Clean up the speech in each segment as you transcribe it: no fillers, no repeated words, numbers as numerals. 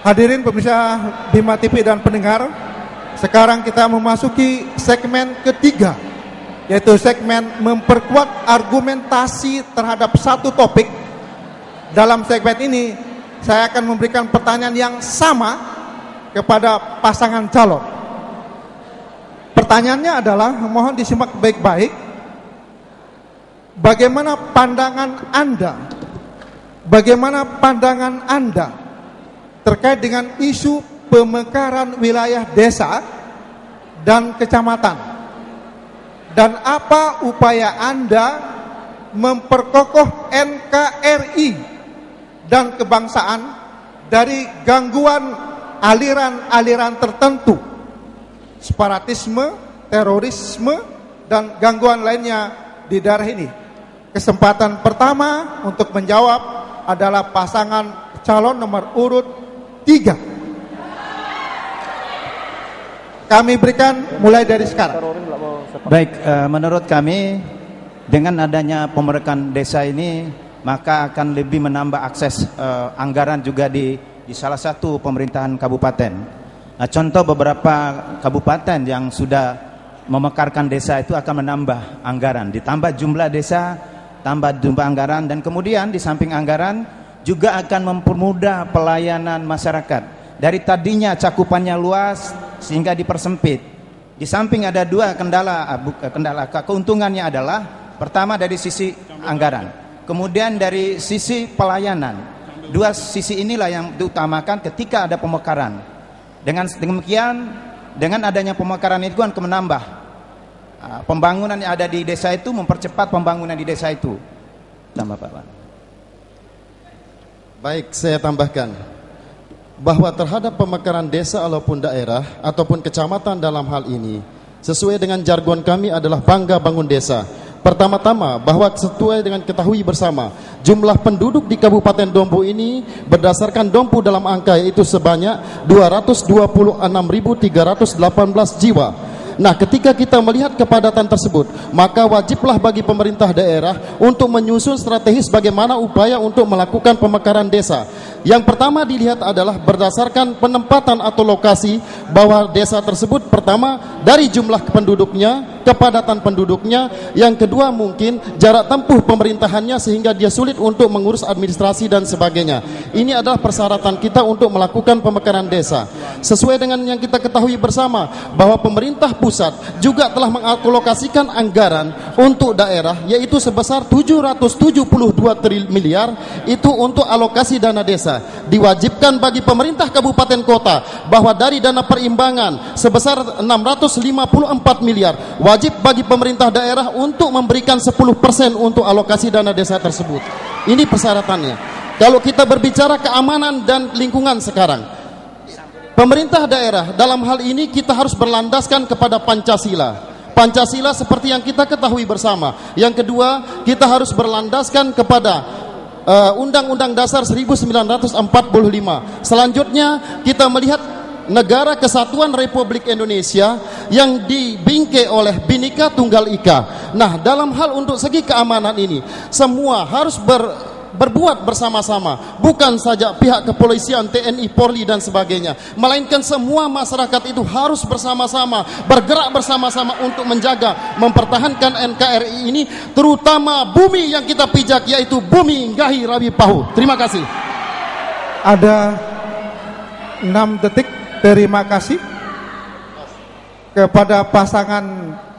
Hadirin pemirsa Bima TV dan pendengar, sekarang kita memasuki segmen ketiga, yaitu segmen memperkuat argumentasi terhadap satu topik. Dalam segmen ini, saya akan memberikan pertanyaan yang sama kepada pasangan calon. Pertanyaannya adalah, mohon disimak baik-baik. Bagaimana pandangan Anda terkait dengan isu pemekaran wilayah desa dan kecamatan? Dan apa upaya Anda memperkokoh NKRI dan kebangsaan dari gangguan aliran-aliran tertentu, separatisme, terorisme, dan gangguan lainnya di daerah ini? Kesempatan pertama untuk menjawab adalah pasangan calon nomor urut 3. Kami berikan mulai dari sekarang. Baik, menurut kami dengan adanya pemekaran desa ini maka akan lebih menambah akses anggaran juga di salah satu pemerintahan kabupaten. Contoh beberapa kabupaten yang sudah memekarkan desa itu akan menambah anggaran, ditambah jumlah desa, tambah jumlah anggaran, dan kemudian di samping anggaran juga akan mempermudah pelayanan masyarakat. Dari tadinya cakupannya luas sehingga dipersempit. Di samping ada dua kendala, keuntungannya adalah pertama dari sisi anggaran, kemudian dari sisi pelayanan. Dua sisi inilah yang diutamakan ketika ada pemekaran. Dengan demikian, dengan adanya pemekaran itu akan menambah pembangunan yang ada di desa itu, mempercepat pembangunan di desa itu. Tambah Pak. Baik, saya tambahkan bahwa terhadap pemekaran desa ataupun daerah ataupun kecamatan dalam hal ini, sesuai dengan jargon kami adalah bangga bangun desa. Pertama-tama bahwa sesuai dengan ketahui bersama, jumlah penduduk di Kabupaten Dompu ini berdasarkan Dompu dalam angka yaitu sebanyak 226.318 jiwa. Nah, ketika kita melihat kepadatan tersebut, maka wajiblah bagi pemerintah daerah untuk menyusun strategis bagaimana upaya untuk melakukan pemekaran desa. Yang pertama dilihat adalah berdasarkan penempatan atau lokasi, bahwa desa tersebut pertama dari jumlah penduduknya, kepadatan penduduknya, yang kedua mungkin jarak tempuh pemerintahannya sehingga dia sulit untuk mengurus administrasi dan sebagainya. Ini adalah persyaratan kita untuk melakukan pemekaran desa. Sesuai dengan yang kita ketahui bersama bahwa pemerintah pusat juga telah mengalokasikan anggaran untuk daerah yaitu sebesar 772 miliar itu untuk alokasi dana desa. Diwajibkan bagi pemerintah kabupaten kota bahwa dari dana perimbangan sebesar 654 miliar wajib bagi pemerintah daerah untuk memberikan 10% untuk alokasi dana desa tersebut. Ini persyaratannya. Kalau kita berbicara keamanan dan lingkungan sekarang, pemerintah daerah dalam hal ini kita harus berlandaskan kepada Pancasila. Pancasila seperti yang kita ketahui bersama. Yang kedua, kita harus berlandaskan kepada Undang-Undang Dasar 1945. Selanjutnya kita melihat Negara Kesatuan Republik Indonesia yang dibingkai oleh Bhinneka Tunggal Ika. Nah, dalam hal untuk segi keamanan ini semua harus berbuat bersama-sama, bukan saja pihak kepolisian, TNI, Polri dan sebagainya, melainkan semua masyarakat itu harus bersama-sama, bergerak bersama-sama untuk menjaga, mempertahankan NKRI ini, terutama bumi yang kita pijak yaitu bumi Gahi Rawi Pahu. Terima kasih. Ada 6 detik. Terima kasih kepada pasangan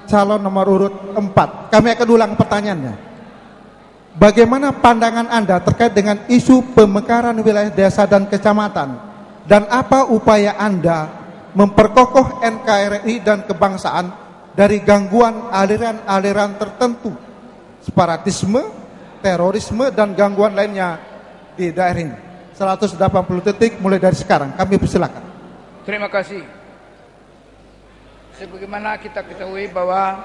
calon nomor urut 4. Kami akan ulang pertanyaannya. Bagaimana pandangan Anda terkait dengan isu pemekaran wilayah desa dan kecamatan? Dan apa upaya Anda memperkokoh NKRI dan kebangsaan dari gangguan aliran-aliran tertentu, separatisme, terorisme, dan gangguan lainnya di daerah ini? 180 detik mulai dari sekarang. Kami persilakan. Terima kasih. Sebagaimana kita ketahui bahwa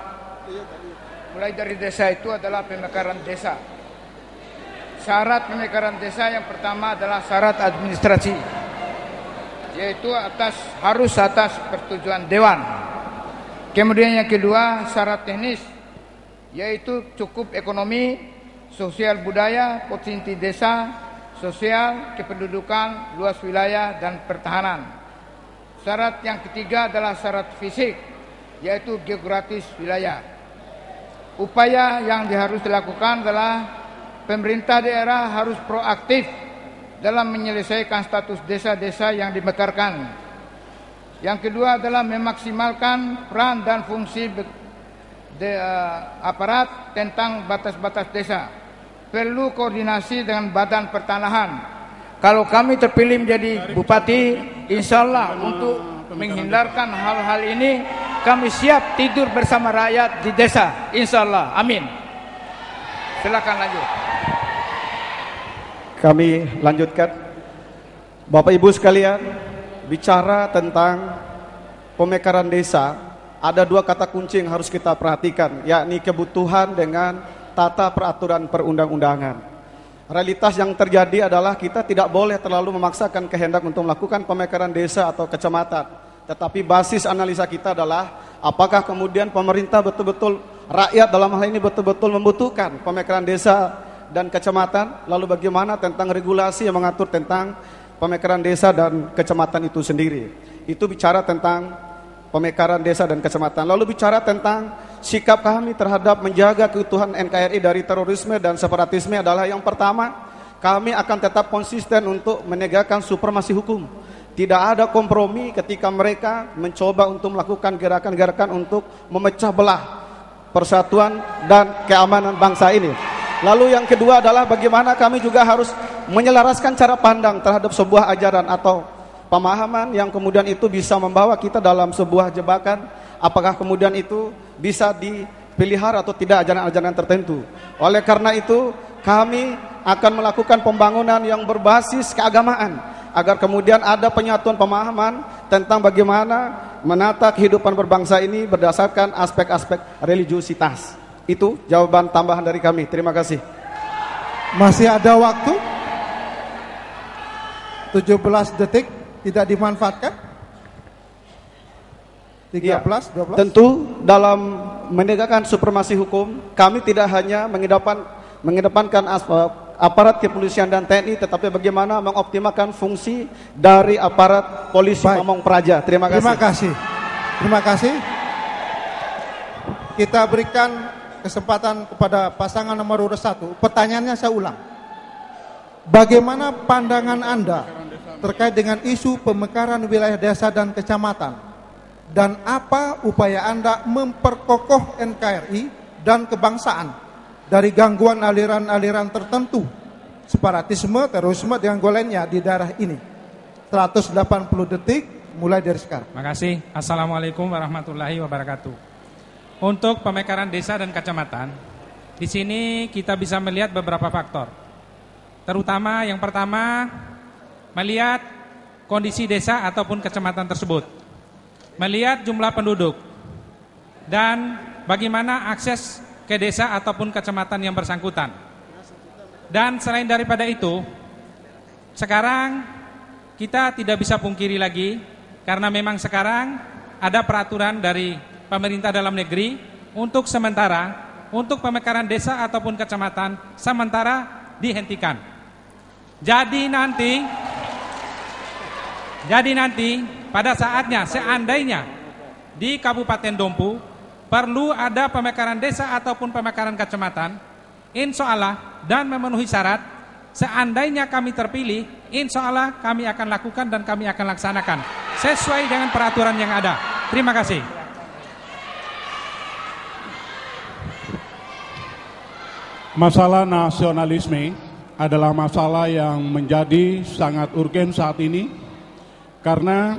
mulai dari desa itu adalah pemekaran desa. Syarat pemekaran desa yang pertama adalah syarat administrasi, yaitu harus atas persetujuan dewan. Kemudian yang kedua syarat teknis, yaitu cukup ekonomi, sosial budaya, potensi desa, sosial, kependudukan, luas wilayah, dan pertahanan. Syarat yang ketiga adalah syarat fisik, yaitu geografis wilayah. Upaya yang harus dilakukan adalah pemerintah daerah harus proaktif dalam menyelesaikan status desa-desa yang dimekarkan. Yang kedua adalah memaksimalkan peran dan fungsi aparat tentang batas-batas desa. Perlu koordinasi dengan badan pertanahan. Kalau kami terpilih menjadi bupati, insya Allah untuk menghindarkan hal-hal ini, kami siap tidur bersama rakyat di desa, insya Allah, amin. Silakan lanjut. Kami lanjutkan. Bapak Ibu sekalian, bicara tentang pemekaran desa, ada dua kata kunci yang harus kita perhatikan, yakni kebutuhan dengan tata peraturan perundang-undangan. Realitas yang terjadi adalah kita tidak boleh terlalu memaksakan kehendak untuk melakukan pemekaran desa atau kecamatan. Tetapi basis analisa kita adalah apakah kemudian pemerintah betul-betul, rakyat dalam hal ini betul-betul membutuhkan pemekaran desa dan kecamatan. Lalu bagaimana tentang regulasi yang mengatur tentang pemekaran desa dan kecamatan itu sendiri. Itu bicara tentang pemekaran desa dan kecamatan. Lalu bicara tentang sikap kami terhadap menjaga keutuhan NKRI dari terorisme dan separatisme adalah yang pertama, kami akan tetap konsisten untuk menegakkan supremasi hukum. Tidak ada kompromi ketika mereka mencoba untuk melakukan gerakan-gerakan untuk memecah belah persatuan dan keamanan bangsa ini. Lalu yang kedua adalah bagaimana kami juga harus menyelaraskan cara pandang terhadap sebuah ajaran atau pemahaman yang kemudian itu bisa membawa kita dalam sebuah jebakan. Apakah kemudian itu bisa dipelihara atau tidak ajaran-ajaran tertentu. Oleh karena itu kami akan melakukan pembangunan yang berbasis keagamaan, agar kemudian ada penyatuan pemahaman tentang bagaimana menata kehidupan berbangsa ini berdasarkan aspek-aspek religiusitas. Itu jawaban tambahan dari kami. Terima kasih. Masih ada waktu 17 detik tidak dimanfaatkan. 13, Ya, 12. tentu dalam menegakkan supremasi hukum, kami tidak hanya mengedepankan aparat kepolisian dan TNI, tetapi bagaimana mengoptimalkan fungsi dari aparat polisi Pamong Praja. Terima kasih. Terima kasih. Terima kasih. Kita berikan kesempatan kepada pasangan nomor urut 1. Pertanyaannya saya ulang. Bagaimana pandangan Anda terkait dengan isu pemekaran wilayah desa dan kecamatan? Dan apa upaya Anda memperkokoh NKRI dan kebangsaan dari gangguan aliran-aliran tertentu, separatisme, terorisme, dan lainnya di daerah ini? 180 detik mulai dari sekarang. Terima kasih. Assalamualaikum warahmatullahi wabarakatuh. Untuk pemekaran desa dan kecamatan, di sini kita bisa melihat beberapa faktor. Terutama yang pertama, melihat kondisi desa ataupun kecamatan tersebut, melihat jumlah penduduk, dan bagaimana akses ke desa ataupun kecamatan yang bersangkutan. Dan selain daripada itu, sekarang kita tidak bisa pungkiri lagi, karena memang sekarang ada peraturan dari pemerintah dalam negeri untuk sementara, untuk pemekaran desa ataupun kecamatan sementara dihentikan. Jadi nanti pada saatnya, seandainya di Kabupaten Dompu perlu ada pemekaran desa ataupun pemekaran kecamatan, insya Allah dan memenuhi syarat, seandainya kami terpilih, insya Allah kami akan lakukan dan kami akan laksanakan sesuai dengan peraturan yang ada. Terima kasih. Masalah nasionalisme adalah masalah yang menjadi sangat urgen saat ini, karena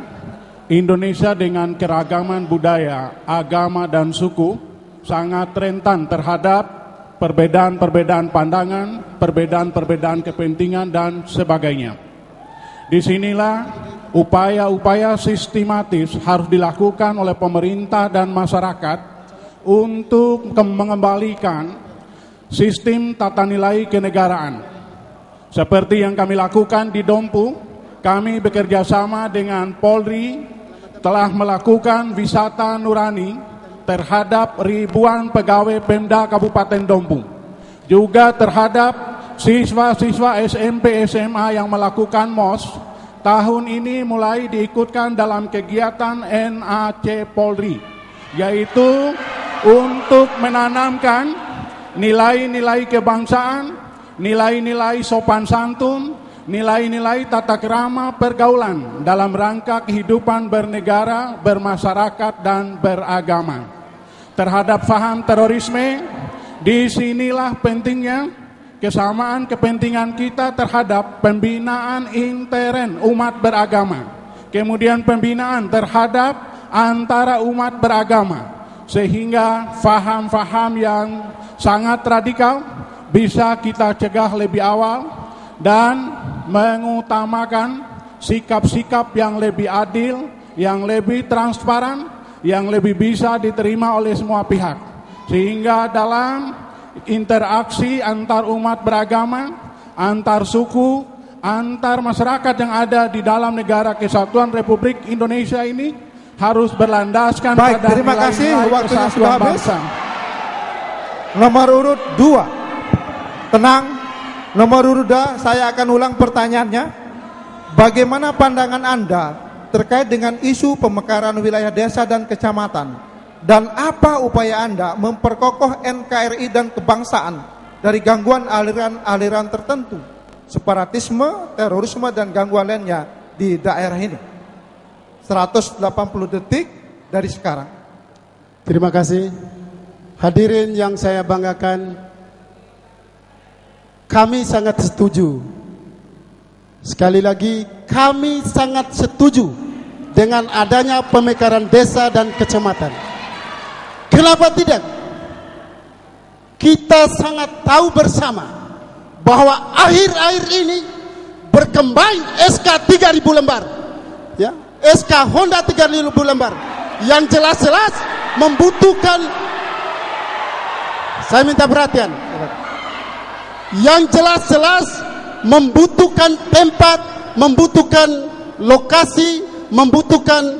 Indonesia dengan keragaman budaya, agama, dan suku sangat rentan terhadap perbedaan-perbedaan pandangan, perbedaan-perbedaan kepentingan, dan sebagainya. Disinilah upaya-upaya sistematis harus dilakukan oleh pemerintah dan masyarakat untuk mengembalikan sistem tata nilai kenegaraan. Seperti yang kami lakukan di Dompu, kami bekerja sama dengan Polri telah melakukan wisata nurani terhadap ribuan pegawai Pemda Kabupaten Dompu, juga terhadap siswa-siswa SMP SMA yang melakukan MOS tahun ini mulai diikutkan dalam kegiatan NAC Polri, yaitu untuk menanamkan nilai-nilai kebangsaan, nilai-nilai sopan santun, nilai-nilai tata krama pergaulan dalam rangka kehidupan bernegara, bermasyarakat, dan beragama. Terhadap paham terorisme, disinilah pentingnya kesamaan kepentingan kita terhadap pembinaan intern umat beragama, kemudian pembinaan terhadap antara umat beragama, sehingga faham-faham yang sangat radikal bisa kita cegah lebih awal dan mengutamakan sikap-sikap yang lebih adil, yang lebih transparan, yang lebih bisa diterima oleh semua pihak, sehingga dalam interaksi antar umat beragama, antar suku, antar masyarakat yang ada di dalam negara kesatuan Republik Indonesia ini harus berlandaskan pada terima kasih, nilai-nilai waktunya kesatuan sudah habis. bangsa. Nomor urut 2. Tenang. Nomor urut 2, saya akan ulang pertanyaannya. Bagaimana pandangan Anda terkait dengan isu pemekaran wilayah desa dan kecamatan? Dan apa upaya Anda memperkokoh NKRI dan kebangsaan dari gangguan aliran-aliran tertentu, separatisme, terorisme, dan gangguan lainnya di daerah ini? 180 detik dari sekarang. Terima kasih. Hadirin yang saya banggakan, kami sangat setuju. Sekali lagi, kami sangat setuju dengan adanya pemekaran desa dan kecamatan. Kenapa tidak? Kita sangat tahu bersama bahwa akhir-akhir ini berkembang SK 3000 lembar, ya, SK Honda 3000 lembar, yang jelas-jelas membutuhkan, saya minta perhatian, yang jelas-jelas membutuhkan tempat, membutuhkan lokasi, membutuhkan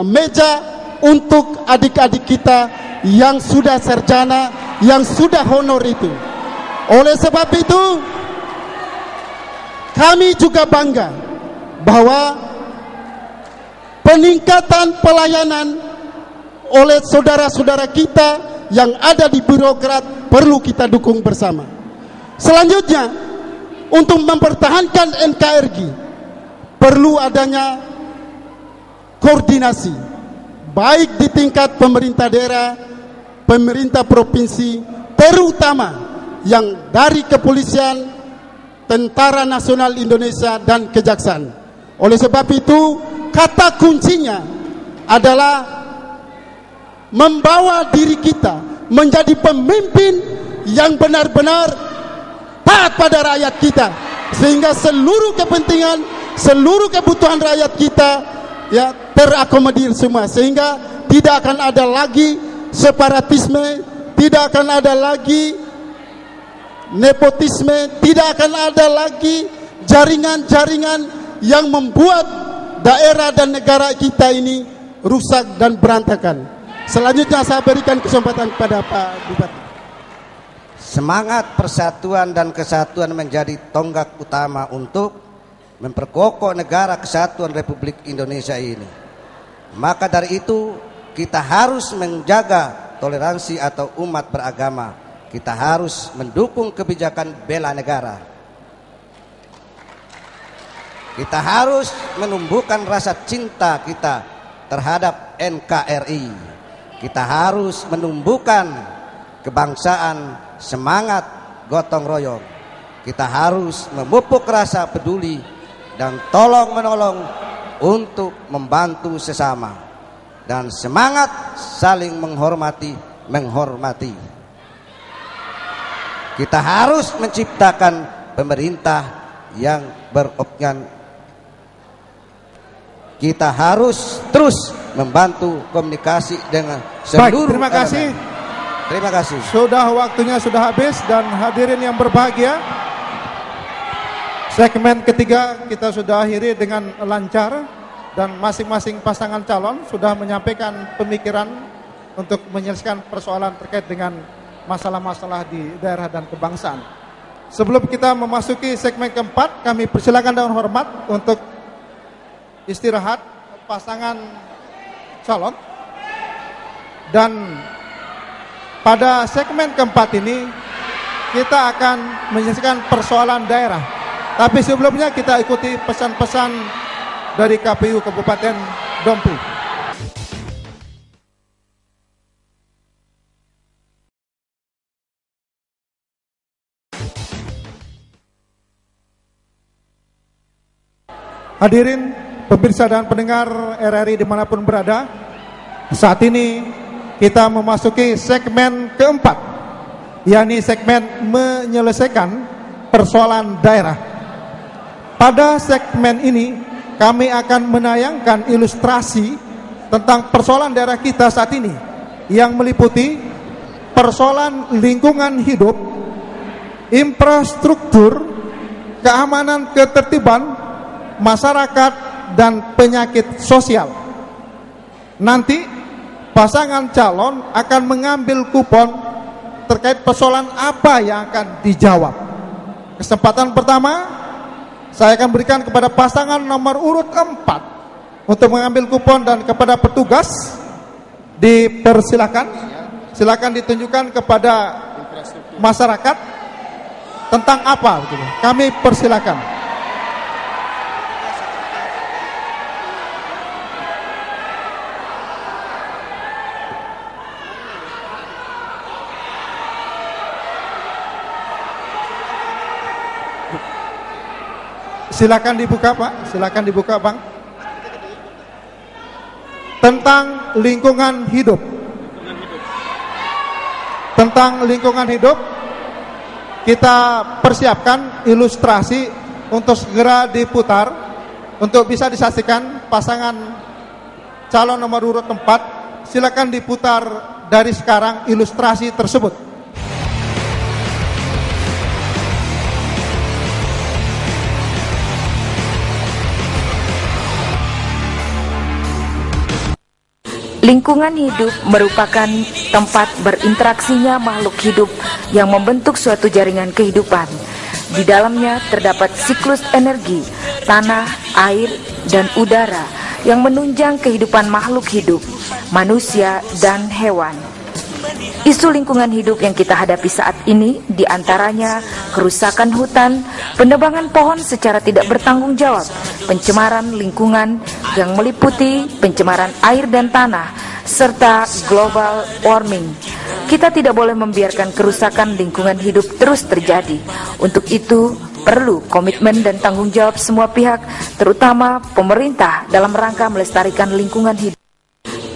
meja untuk adik-adik kita yang sudah sarjana, yang sudah honor itu. Oleh sebab itu, kami juga bangga bahwa peningkatan pelayanan oleh saudara-saudara kita yang ada di birokrat perlu kita dukung bersama. Selanjutnya, untuk mempertahankan NKRI perlu adanya koordinasi, baik di tingkat pemerintah daerah, pemerintah provinsi, terutama yang dari kepolisian, Tentara Nasional Indonesia, dan Kejaksaan. Oleh sebab itu, kata kuncinya adalah membawa diri kita menjadi pemimpin yang benar-benar taat pada rakyat kita, sehingga seluruh kepentingan, seluruh kebutuhan rakyat kita, ya, terakomodir semua, sehingga tidak akan ada lagi separatisme, tidak akan ada lagi nepotisme, tidak akan ada lagi jaringan-jaringan yang membuat daerah dan negara kita ini rusak dan berantakan. Selanjutnya saya berikan kesempatan kepada Pak Bupati. Semangat persatuan dan kesatuan menjadi tonggak utama untuk memperkokoh negara kesatuan Republik Indonesia ini. Maka dari itu kita harus menjaga toleransi atau umat beragama. Kita harus mendukung kebijakan bela negara. Kita harus menumbuhkan rasa cinta kita terhadap NKRI. Kita harus menumbuhkan kebangsaan, semangat gotong royong. Kita harus memupuk rasa peduli dan tolong menolong untuk membantu sesama, dan semangat saling menghormati. Kita harus menciptakan pemerintah yang beropinian. Kita harus terus membantu komunikasi dengan seluruh. Baik, terima kasih. Terima kasih. Sudah waktunya sudah habis, dan hadirin yang berbahagia, segmen ketiga kita sudah akhiri dengan lancar, dan masing-masing pasangan calon sudah menyampaikan pemikiran untuk menyelesaikan persoalan terkait dengan masalah-masalah di daerah dan kebangsaan. Sebelum kita memasuki segmen keempat, kami persilakan dengan hormat untuk istirahat pasangan calon. Dan pada segmen keempat ini kita akan menyaksikan persoalan daerah. Tapi sebelumnya kita ikuti pesan-pesan dari KPU Kabupaten Dompu. Hadirin pemirsa dan pendengar RRI dimanapun berada, saat ini kita memasuki segmen keempat, yakni segmen menyelesaikan persoalan daerah. Pada segmen ini kami akan menayangkan ilustrasi tentang persoalan daerah kita saat ini yang meliputi persoalan lingkungan hidup, infrastruktur, keamanan ketertiban masyarakat, dan penyakit sosial. Nanti pasangan calon akan mengambil kupon terkait persoalan apa yang akan dijawab. Kesempatan pertama saya akan berikan kepada pasangan nomor urut 4 untuk mengambil kupon, dan kepada petugas dipersilakan, silakan ditunjukkan kepada masyarakat tentang apa gitu. Kami persilakan. Silakan dibuka, Pak. Silakan dibuka, Bang. Tentang lingkungan hidup. Tentang lingkungan hidup, kita persiapkan ilustrasi untuk segera diputar untuk bisa disaksikan pasangan calon nomor urut 4. Silakan diputar dari sekarang ilustrasi tersebut. Lingkungan hidup merupakan tempat berinteraksinya makhluk hidup yang membentuk suatu jaringan kehidupan. Di dalamnya terdapat siklus energi, tanah, air, dan udara yang menunjang kehidupan makhluk hidup, manusia, dan hewan. Isu lingkungan hidup yang kita hadapi saat ini diantaranya kerusakan hutan, penebangan pohon secara tidak bertanggung jawab, pencemaran lingkungan yang meliputi pencemaran air dan tanah, serta global warming. Kita tidak boleh membiarkan kerusakan lingkungan hidup terus terjadi. Untuk itu, perlu komitmen dan tanggung jawab semua pihak, terutama pemerintah dalam rangka melestarikan lingkungan hidup.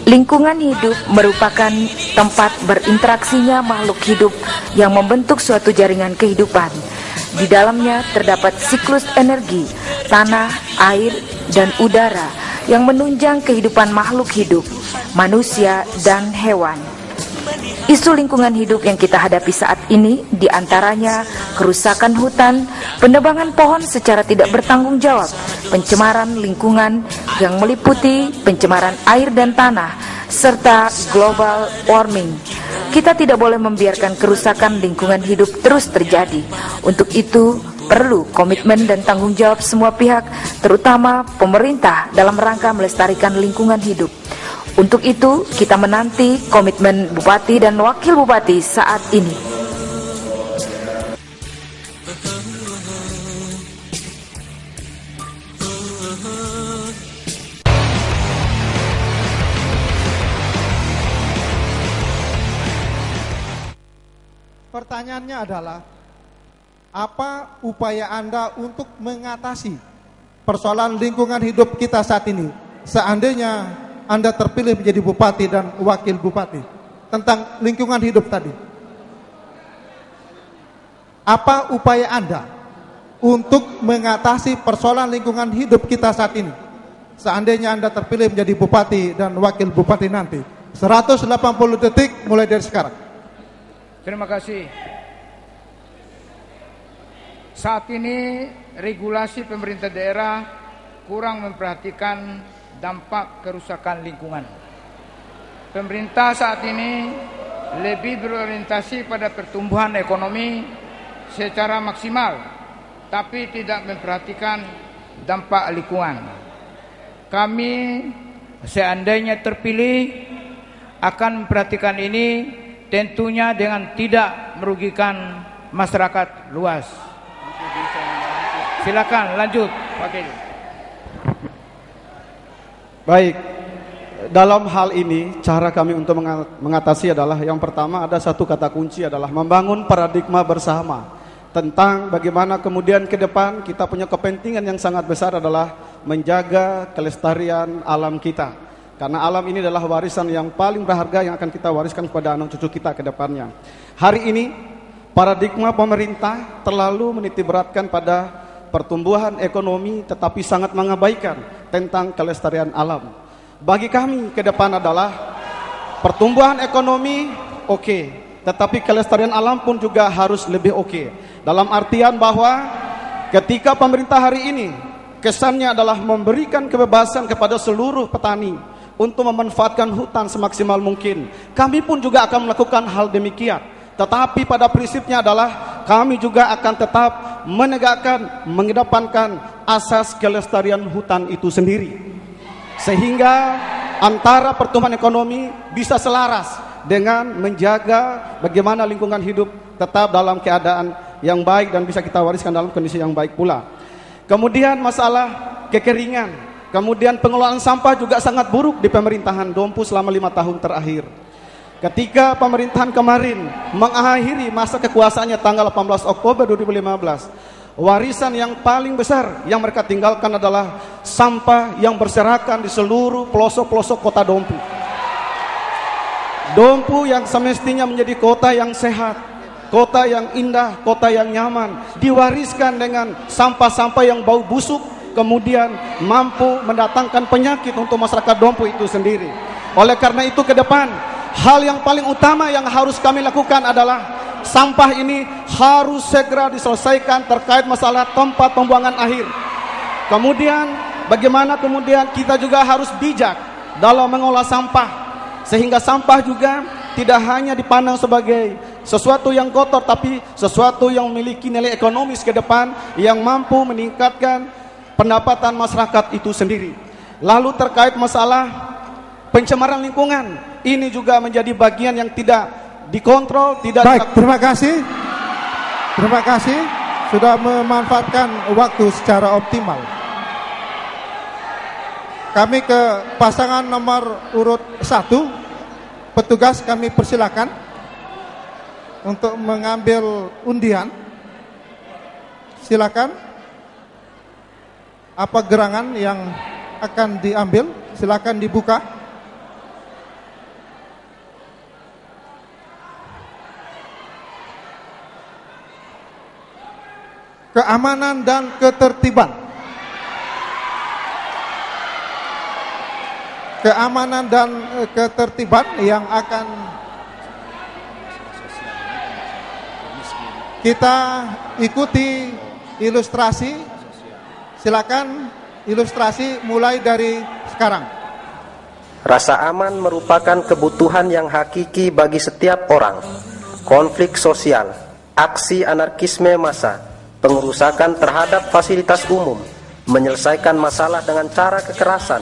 Lingkungan hidup merupakan tempat berinteraksinya makhluk hidup yang membentuk suatu jaringan kehidupan. Di dalamnya terdapat siklus energi, tanah, air, dan udara yang menunjang kehidupan makhluk hidup, manusia, dan hewan. Isu lingkungan hidup yang kita hadapi saat ini diantaranya kerusakan hutan, penebangan pohon secara tidak bertanggung jawab, pencemaran lingkungan yang meliputi pencemaran air dan tanah, serta global warming. Kita tidak boleh membiarkan kerusakan lingkungan hidup terus terjadi. Untuk itu, perlu komitmen dan tanggung jawab semua pihak, terutama pemerintah dalam rangka melestarikan lingkungan hidup. Untuk itu, kita menanti komitmen Bupati dan Wakil Bupati saat ini. Pertanyaannya adalah, apa upaya Anda untuk mengatasi persoalan lingkungan hidup kita saat ini, seandainya Anda terpilih menjadi bupati dan wakil bupati, tentang lingkungan hidup tadi? Apa upaya Anda untuk mengatasi persoalan lingkungan hidup kita saat ini, seandainya Anda terpilih menjadi bupati dan wakil bupati nanti? 180 detik mulai dari sekarang. Terima kasih. Saat ini regulasi pemerintah daerah kurang memperhatikan dampak kerusakan lingkungan. Pemerintah saat ini lebih berorientasi pada pertumbuhan ekonomi secara maksimal, tapi tidak memperhatikan dampak lingkungan. Kami seandainya terpilih akan memperhatikan ini, tentunya dengan tidak merugikan masyarakat luas. Silakan lanjut, Wakil. Baik, dalam hal ini cara kami untuk mengatasi adalah yang pertama ada satu kata kunci adalah membangun paradigma bersama tentang bagaimana kemudian ke depan kita punya kepentingan yang sangat besar adalah menjaga kelestarian alam kita. Karena alam ini adalah warisan yang paling berharga yang akan kita wariskan kepada anak cucu kita ke depannya. Hari ini paradigma pemerintah terlalu menitikberatkan pada pertumbuhan ekonomi tetapi sangat mengabaikan tentang kelestarian alam. Bagi kami ke depan adalah pertumbuhan ekonomi oke, tetapi kelestarian alam pun juga harus lebih oke. Dalam artian bahwa ketika pemerintah hari ini kesannya adalah memberikan kebebasan kepada seluruh petani untuk memanfaatkan hutan semaksimal mungkin, kami pun juga akan melakukan hal demikian. Tetapi pada prinsipnya adalah kami juga akan tetap menegakkan, mengedepankan asas kelestarian hutan itu sendiri. Sehingga antara pertumbuhan ekonomi bisa selaras dengan menjaga bagaimana lingkungan hidup tetap dalam keadaan yang baik dan bisa kita wariskan dalam kondisi yang baik pula. Kemudian masalah kekeringan. Kemudian pengelolaan sampah juga sangat buruk di pemerintahan Dompu selama 5 tahun terakhir. Ketika pemerintahan kemarin mengakhiri masa kekuasaannya tanggal 18 Oktober 2015, warisan yang paling besar yang mereka tinggalkan adalah sampah yang berserakan di seluruh pelosok-pelosok kota Dompu. Dompu yang semestinya menjadi kota yang sehat, kota yang indah, kota yang nyaman, diwariskan dengan sampah-sampah yang bau busuk, kemudian mampu mendatangkan penyakit untuk masyarakat Dompu itu sendiri. Oleh karena itu ke depan, hal yang paling utama yang harus kami lakukan adalah sampah ini harus segera diselesaikan terkait masalah tempat pembuangan akhir. Kemudian bagaimana kemudian kita juga harus bijak dalam mengolah sampah, sehingga sampah juga tidak hanya dipandang sebagai sesuatu yang kotor, tapi sesuatu yang memiliki nilai ekonomis ke depan yang mampu meningkatkan pendapatan masyarakat itu sendiri. Lalu terkait masalah pencemaran lingkungan, ini juga menjadi bagian yang tidak dikontrol, tidak. Baik, terima kasih. Terima kasih sudah memanfaatkan waktu secara optimal. Kami ke pasangan nomor urut 1. Petugas kami persilakan untuk mengambil undian. Silakan. Apa gerangan yang akan diambil? Silakan dibuka. Keamanan dan ketertiban. Keamanan dan ketertiban yang akan kita ikuti ilustrasi. Silakan ilustrasi mulai dari sekarang. Rasa aman merupakan kebutuhan yang hakiki bagi setiap orang. Konflik sosial, aksi anarkisme massa, pengerusakan terhadap fasilitas umum, menyelesaikan masalah dengan cara kekerasan,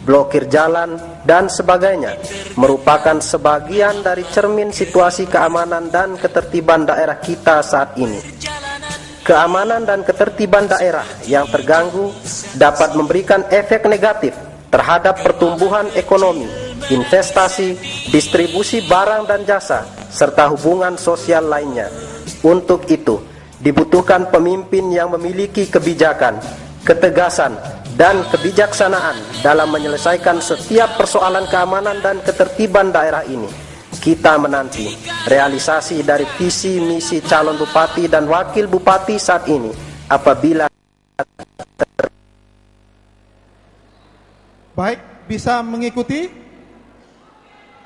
blokir jalan, dan sebagainya merupakan sebagian dari cermin situasi keamanan dan ketertiban daerah kita saat ini. Keamanan dan ketertiban daerah yang terganggu dapat memberikan efek negatif terhadap pertumbuhan ekonomi, investasi, distribusi barang dan jasa, serta hubungan sosial lainnya. Untuk itu, dibutuhkan pemimpin yang memiliki kebijakan, ketegasan, dan kebijaksanaan dalam menyelesaikan setiap persoalan keamanan dan ketertiban daerah ini. Kita menanti realisasi dari visi misi calon bupati dan wakil bupati saat ini apabila baik, bisa mengikuti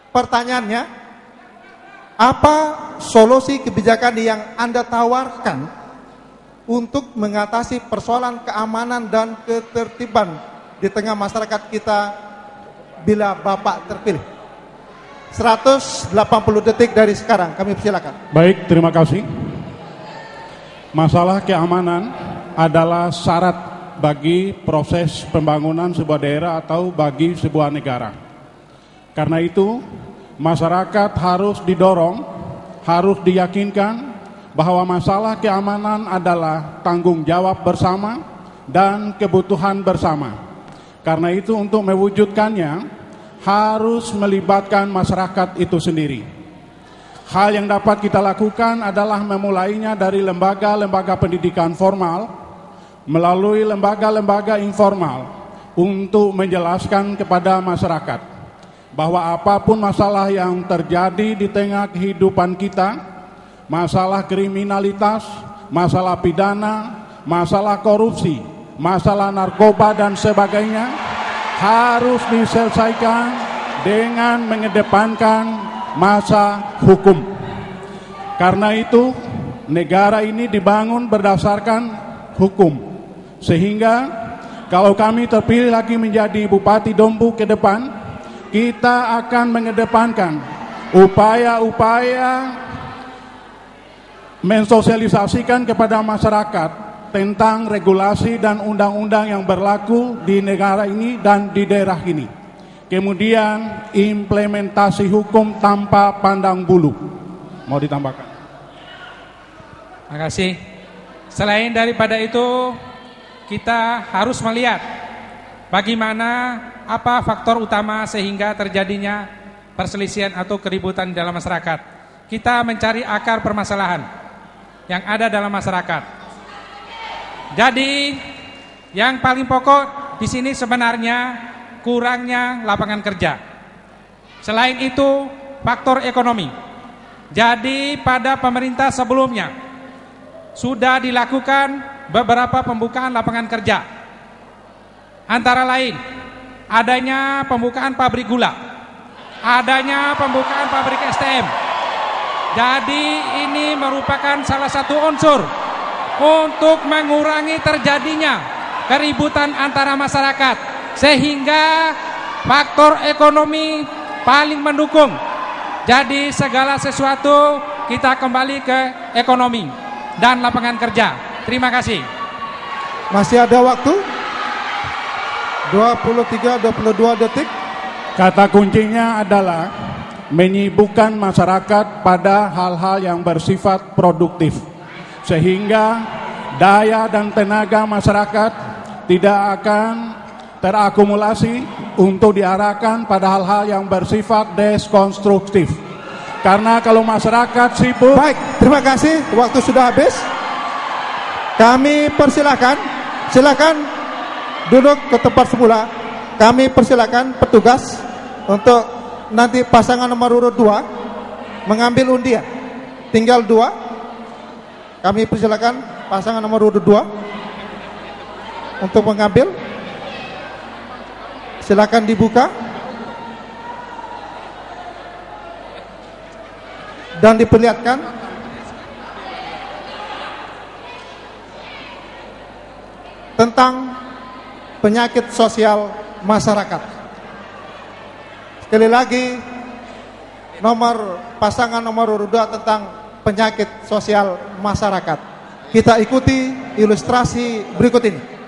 pertanyaannya. Apa solusi kebijakan yang Anda tawarkan untuk mengatasi persoalan keamanan dan ketertiban di tengah masyarakat kita bila Bapak terpilih? 180 detik dari sekarang, kami persilakan. Baik, terima kasih. masalah keamanan adalah syarat bagi proses pembangunan sebuah daerah atau bagi sebuah negara. Karena itu, masyarakat harus didorong, harus diyakinkan bahwa masalah keamanan adalah tanggung jawab bersama dan kebutuhan bersama. Karena itu, untuk mewujudkannya harus melibatkan masyarakat itu sendiri. Hal yang dapat kita lakukan adalah memulainya dari lembaga-lembaga pendidikan formal melalui lembaga-lembaga informal untuk menjelaskan kepada masyarakat bahwa apapun masalah yang terjadi di tengah kehidupan kita, masalah kriminalitas, masalah pidana, masalah korupsi, masalah narkoba dan sebagainya harus diselesaikan dengan mengedepankan masa hukum. Karena itu, negara ini dibangun berdasarkan hukum. Sehingga kalau kami terpilih lagi menjadi Bupati Dompu ke depan, kita akan mengedepankan upaya-upaya mensosialisasikan kepada masyarakat tentang regulasi dan undang-undang yang berlaku di negara ini dan di daerah ini. Kemudian implementasi hukum tanpa pandang bulu. Mau ditambahkan? Terima kasih. Selain daripada itu, kita harus melihat bagaimana apa faktor utama sehingga terjadinya perselisihan atau keributan dalam masyarakat. Kita mencari akar permasalahan yang ada dalam masyarakat. Jadi yang paling pokok di sini sebenarnya kurangnya lapangan kerja. Selain itu faktor ekonomi. Jadi pada pemerintah sebelumnya sudah dilakukan beberapa pembukaan lapangan kerja. Antara lain adanya pembukaan pabrik gula, adanya pembukaan pabrik STM. Jadi ini merupakan salah satu unsur untuk mengurangi terjadinya keributan antara masyarakat, sehingga faktor ekonomi paling mendukung. Jadi segala sesuatu kita kembali ke ekonomi dan lapangan kerja. Terima kasih. Masih ada waktu 23-22 detik. Kata kuncinya adalah menyibukkan masyarakat pada hal-hal yang bersifat produktif, sehingga daya dan tenaga masyarakat tidak akan terakumulasi untuk diarahkan pada hal-hal yang bersifat deskonstruktif. Karena kalau masyarakat sibuk. Baik, terima kasih. Waktu sudah habis. Kami persilakan, silakan duduk ke tempat semula. Kami persilakan petugas untuk nanti pasangan nomor urut 2 mengambil undian. Tinggal 2. Kami persilakan pasangan nomor urut 2 untuk mengambil. Silakan dibuka dan diperlihatkan. Tentang penyakit sosial masyarakat. Sekali lagi, pasangan nomor urut 2 tentang penyakit sosial masyarakat. Kita ikuti ilustrasi berikut ini.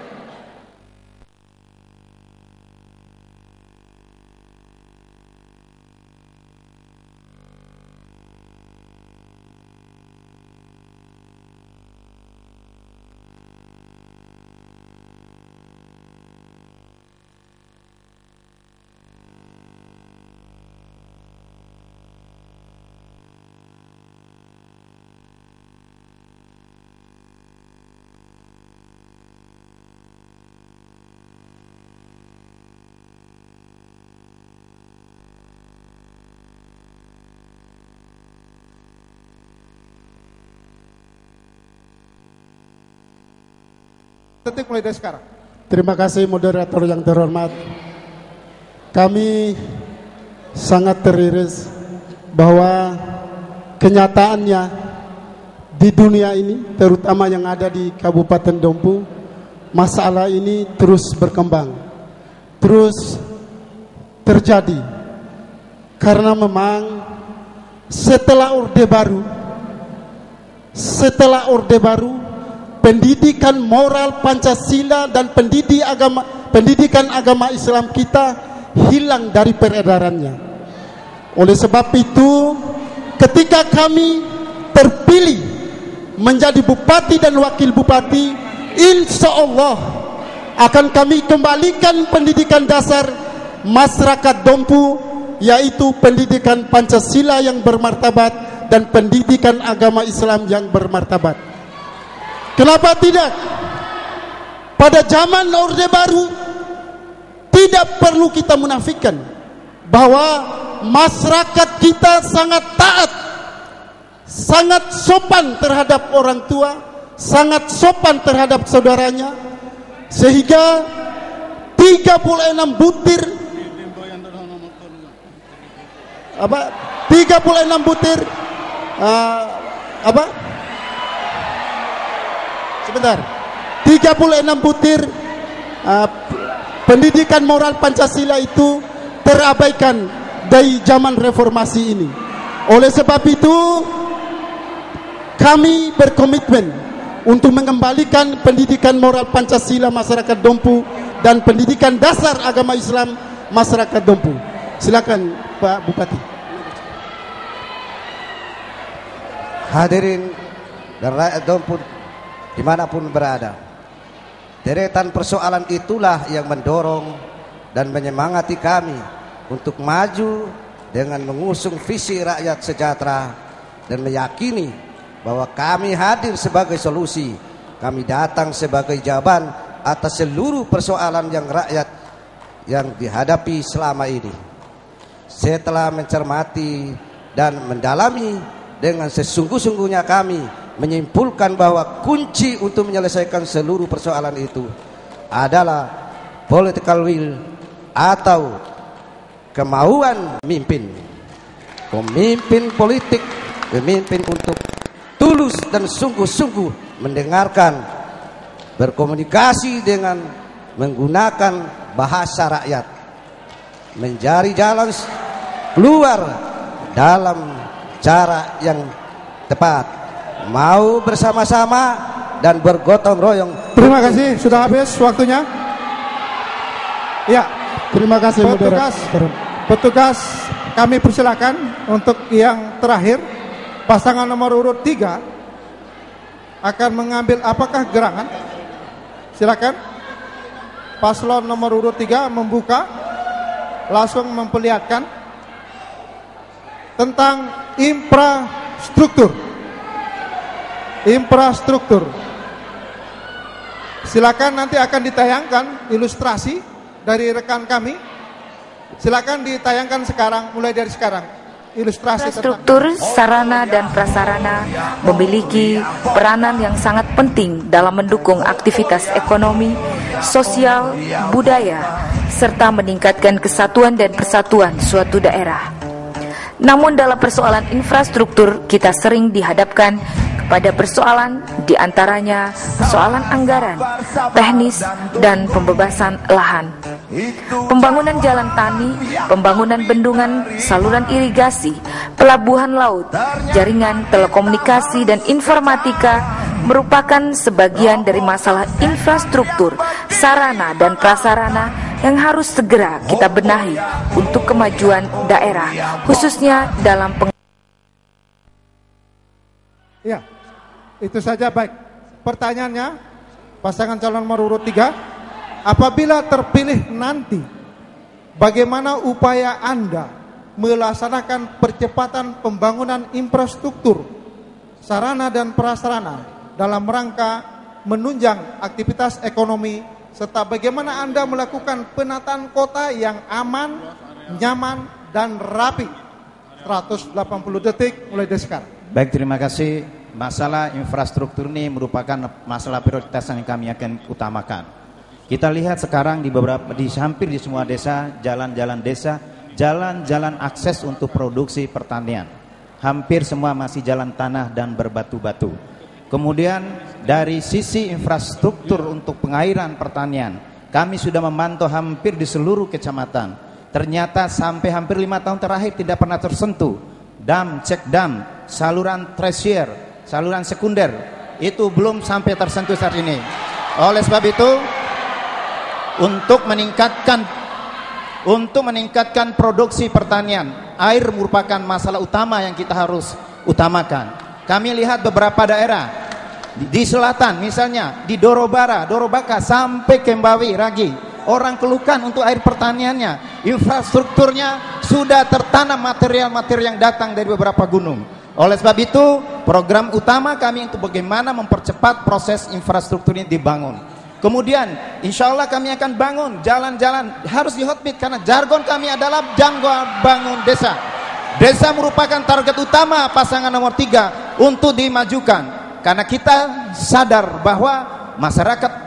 Detik mulai dari sekarang. Terima kasih moderator yang terhormat. Kami sangat teriris bahwa kenyataannya di dunia ini, terutama yang ada di Kabupaten Dompu, masalah ini terus berkembang, terus terjadi. Karena memang setelah Orde Baru pendidikan moral Pancasila dan pendidikan agama Islam kita hilang dari peredarannya. Oleh sebab itu, ketika kami terpilih menjadi bupati dan wakil bupati, insya Allah akan kami kembalikan pendidikan dasar masyarakat Dompu, yaitu pendidikan Pancasila yang bermartabat dan pendidikan agama Islam yang bermartabat. Kenapa tidak? Pada zaman Orde Baru tidak perlu kita menafikan bahwa masyarakat kita sangat taat, sangat sopan terhadap orang tua, sangat sopan terhadap saudaranya, sehingga 36 butir 36 butir sebentar 36 butir pendidikan moral Pancasila itu terabaikan dari zaman reformasi ini. Oleh sebab itu kami berkomitmen untuk mengembalikan pendidikan moral Pancasila masyarakat Dompu dan pendidikan dasar agama Islam masyarakat Dompu. Silakan Pak Bupati. Hadirin dan rakyat Dompu dimanapun berada, deretan persoalan itulah yang mendorong dan menyemangati kami untuk maju dengan mengusung visi rakyat sejahtera dan meyakini bahwa kami hadir sebagai solusi. Kami datang sebagai jawaban atas seluruh persoalan yang rakyat yang dihadapi selama ini. Setelah mencermati dan mendalami dengan sesungguh-sungguhnya, kami menyimpulkan bahwa kunci untuk menyelesaikan seluruh persoalan itu adalah political will atau kemauan pemimpin politik, pemimpin untuk tulus dan sungguh-sungguh mendengarkan, berkomunikasi dengan menggunakan bahasa rakyat, mencari jalan keluar dalam cara yang tepat, mau bersama-sama dan bergotong royong. Terima kasih, sudah habis waktunya. Ya, terima kasih petugas kami persilakan untuk yang terakhir. Pasangan nomor urut 3 akan mengambil apakah gerangan? Silakan. Paslon nomor urut 3 membuka, langsung memperlihatkan tentang infrastruktur. Silakan, nanti akan ditayangkan ilustrasi dari rekan kami. Silakan ditayangkan sekarang, mulai dari sekarang. Ilustrasi infrastruktur, sarana dan prasarana memiliki peranan yang sangat penting dalam mendukung aktivitas ekonomi, sosial, budaya, serta meningkatkan kesatuan dan persatuan suatu daerah. Namun dalam persoalan infrastruktur kita sering dihadapkan pada persoalan diantaranya persoalan anggaran, teknis, dan pembebasan lahan. Pembangunan jalan tani, pembangunan bendungan, saluran irigasi, pelabuhan laut, jaringan telekomunikasi dan informatika merupakan sebagian dari masalah infrastruktur, sarana dan prasarana yang harus segera kita benahi untuk kemajuan daerah, khususnya dalam Ya, itu saja. Baik, pertanyaannya pasangan calon nomor urut 3, apabila terpilih nanti, bagaimana upaya Anda melaksanakan percepatan pembangunan infrastruktur, sarana dan prasarana dalam rangka menunjang aktivitas ekonomi, serta bagaimana Anda melakukan penataan kota yang aman, nyaman, dan rapi? 180 detik mulai dari sekarang. Baik, terima kasih. Masalah infrastruktur ini merupakan masalah prioritas yang kami akan utamakan. Kita lihat sekarang hampir di semua desa, jalan-jalan desa, jalan-jalan akses untuk produksi pertanian, hampir semua masih jalan tanah dan berbatu-batu. Kemudian dari sisi infrastruktur untuk pengairan pertanian, kami sudah memantau hampir di seluruh kecamatan. Ternyata sampai hampir 5 tahun terakhir tidak pernah tersentuh dam, cek dam, saluran tersier, saluran sekunder, itu belum sampai tersentuh saat ini. Oleh sebab itu, untuk meningkatkan produksi pertanian, air merupakan masalah utama yang kita harus utamakan. Kami lihat beberapa daerah di selatan, misalnya di Dorobaka sampai Kembawi, Ragi, orang keluhkan untuk air pertaniannya, infrastrukturnya sudah tertanam material-material yang datang dari beberapa gunung. Oleh sebab itu, program utama kami untuk bagaimana mempercepat proses infrastruktur ini dibangun. Kemudian insya Allah kami akan bangun jalan-jalan, harus di hotbit karena jargon kami adalah jargon bangun desa. Desa merupakan target utama pasangan nomor 3 untuk dimajukan, karena kita sadar bahwa masyarakat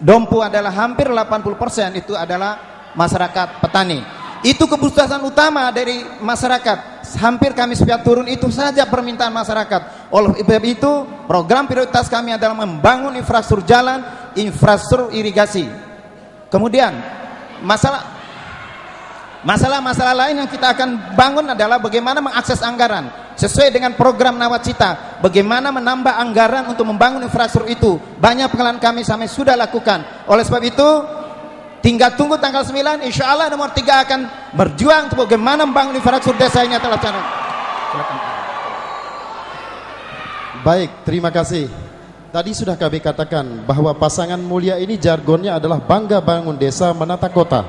Dompu adalah hampir 80% itu adalah masyarakat petani. Itu kebutuhan utama dari masyarakat. Hampir kami setiap turun itu saja permintaan masyarakat. Oleh sebab itu, program prioritas kami adalah membangun infrastruktur jalan, infrastruktur irigasi. Kemudian masalah lain yang kita akan bangun adalah bagaimana mengakses anggaran sesuai dengan program Nawacita. Bagaimana menambah anggaran untuk membangun infrastruktur itu. Banyak pengalaman kami sudah lakukan. Oleh sebab itu, tinggal tunggu tanggal 9, insya Allah nomor 3 akan berjuang untuk bagaimana membangun infrastruktur desa ini adalah cara. Baik, terima kasih. Tadi sudah kami katakan bahwa pasangan mulia ini jargonnya adalah bangga bangun desa menata kota.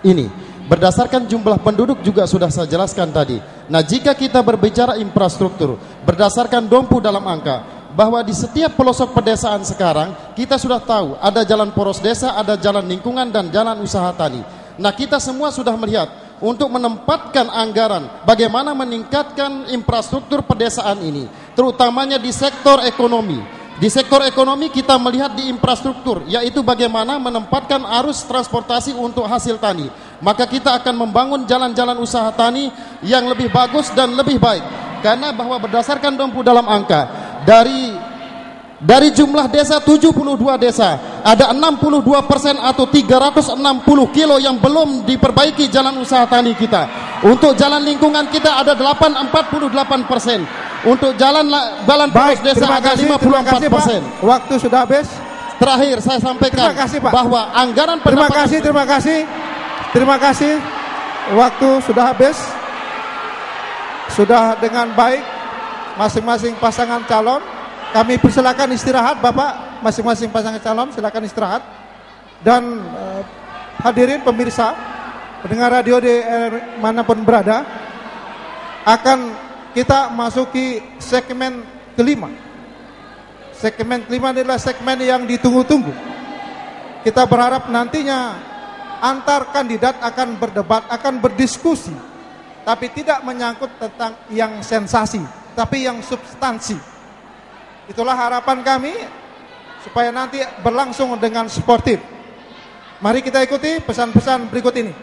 Ini berdasarkan jumlah penduduk juga sudah saya jelaskan tadi. Nah, jika kita berbicara infrastruktur berdasarkan Dompu dalam angka, bahwa di setiap pelosok pedesaan sekarang kita sudah tahu ada jalan poros desa, ada jalan lingkungan dan jalan usaha tani. Nah, kita semua sudah melihat untuk menempatkan anggaran bagaimana meningkatkan infrastruktur pedesaan ini, terutamanya di sektor ekonomi. Di sektor ekonomi kita melihat di infrastruktur, yaitu bagaimana menempatkan arus transportasi untuk hasil tani. Maka kita akan membangun jalan-jalan usaha tani yang lebih bagus dan lebih baik. Karena bahwa berdasarkan Dompu dalam angka, dari jumlah desa 72 desa, ada 62% atau 360 kilo yang belum diperbaiki jalan usaha tani kita. Untuk jalan lingkungan kita ada 48%. Untuk jalan poros desa ada 54%. Waktu sudah habis. Terakhir saya sampaikan bahwa anggaran pendapatan. Terima kasih. Waktu sudah habis. Sudah dengan baik masing-masing pasangan calon. Kami persilakan istirahat, Bapak. Masing-masing pasangan calon silakan istirahat. Dan hadirin pemirsa, pendengar radio di manapun berada, akan kita masuki segmen kelima. Segmen kelima adalah segmen yang ditunggu-tunggu. Kita berharap nantinya antar kandidat akan berdebat, akan berdiskusi, tapi tidak menyangkut tentang yang sensasi, tapi yang substansi. Itulah harapan kami supaya nanti berlangsung dengan sportif. Mari kita ikuti pesan-pesan berikut ini.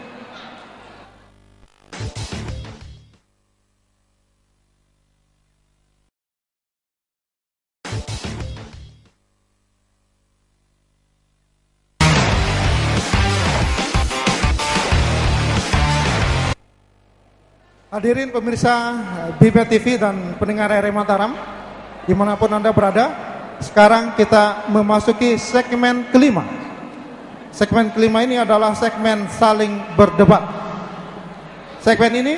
Hadirin pemirsa BIPA TV dan pendengar RRI Mataram, dimanapun Anda berada, sekarang kita memasuki segmen kelima. Segmen kelima ini adalah segmen saling berdebat. Segmen ini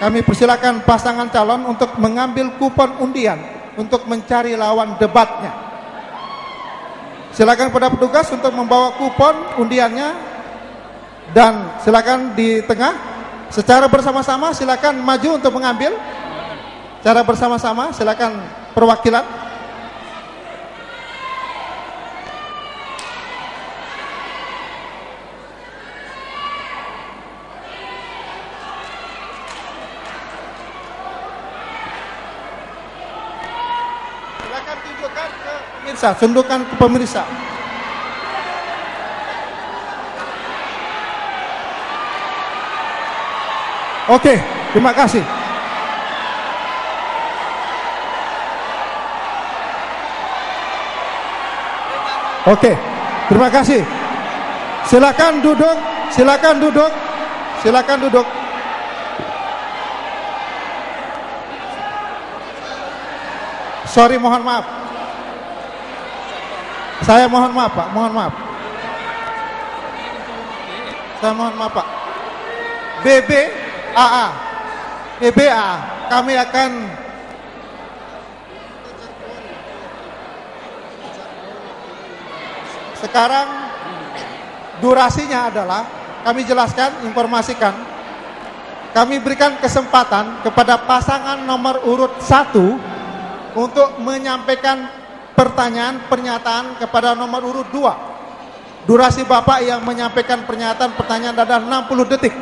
kami persilakan pasangan calon untuk mengambil kupon undian untuk mencari lawan debatnya. Silakan pada petugas untuk membawa kupon undiannya, dan silakan di tengah. Secara bersama-sama silakan maju untuk mengambil. Secara bersama-sama silakan perwakilan. Silakan tunjukkan ke pemirsa, tunjukkan ke pemirsa. Oke, terima kasih. Oke, terima kasih. Silakan duduk, silakan duduk, silakan duduk. Sorry, mohon maaf. Saya mohon maaf Pak, mohon maaf. Saya mohon maaf Pak. BBAA, kami akan sekarang durasinya adalah kami jelaskan, informasikan. Kami berikan kesempatan kepada pasangan nomor urut 1 untuk menyampaikan pertanyaan, pernyataan kepada nomor urut 2. Durasi Bapak yang menyampaikan pernyataan pertanyaan adalah 60 detik.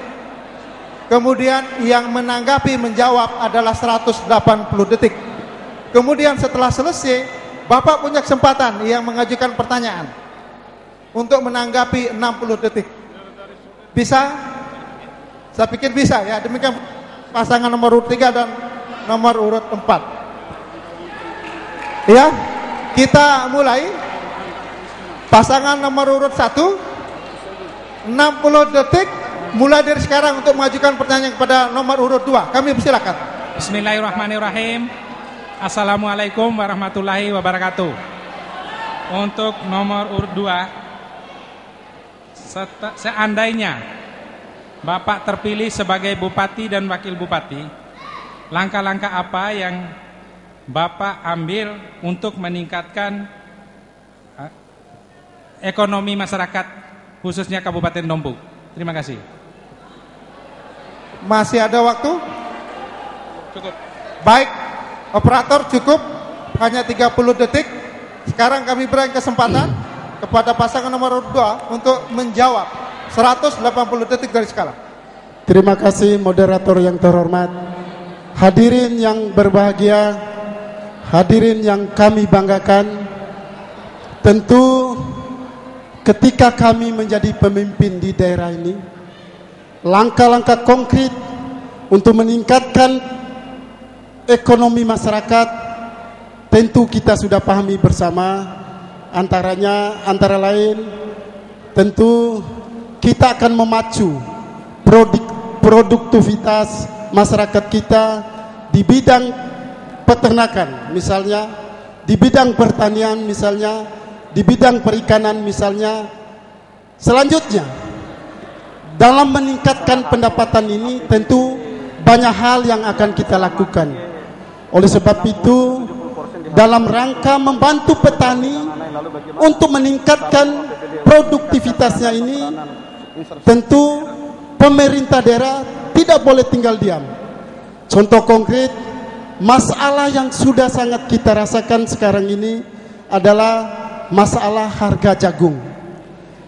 Kemudian yang menanggapi menjawab adalah 180 detik. Kemudian setelah selesai, Bapak punya kesempatan yang mengajukan pertanyaan untuk menanggapi 60 detik. Bisa? Saya pikir bisa ya. Demikian pasangan nomor urut 3 dan nomor urut 4. Ya, kita mulai. Pasangan nomor urut 1, 60 detik mulai dari sekarang untuk mengajukan pertanyaan kepada nomor urut 2. Kami persilakan. Bismillahirrahmanirrahim. Assalamualaikum warahmatullahi wabarakatuh. Untuk nomor urut 2, seandainya Bapak terpilih sebagai Bupati dan Wakil Bupati, langkah-langkah apa yang Bapak ambil untuk meningkatkan ekonomi masyarakat khususnya Kabupaten Dompu? Terima kasih. Masih ada waktu? Cukup. Baik, operator cukup, hanya 30 detik. Sekarang kami berikan kesempatan kepada pasangan nomor 2 untuk menjawab 180 detik dari sekarang. Terima kasih moderator yang terhormat. Hadirin yang berbahagia, hadirin yang kami banggakan. Tentu ketika kami menjadi pemimpin di daerah ini, langkah-langkah konkret untuk meningkatkan ekonomi masyarakat tentu kita sudah pahami bersama. Antara lain tentu kita akan memacu produktivitas masyarakat kita di bidang peternakan misalnya, di bidang pertanian misalnya, di bidang perikanan misalnya. Selanjutnya, dalam meningkatkan pendapatan ini tentu banyak hal yang akan kita lakukan. Oleh sebab itu, dalam rangka membantu petani untuk meningkatkan produktivitasnya ini, tentu pemerintah daerah tidak boleh tinggal diam. Contoh konkret, masalah yang sudah sangat kita rasakan sekarang ini adalah masalah harga jagung.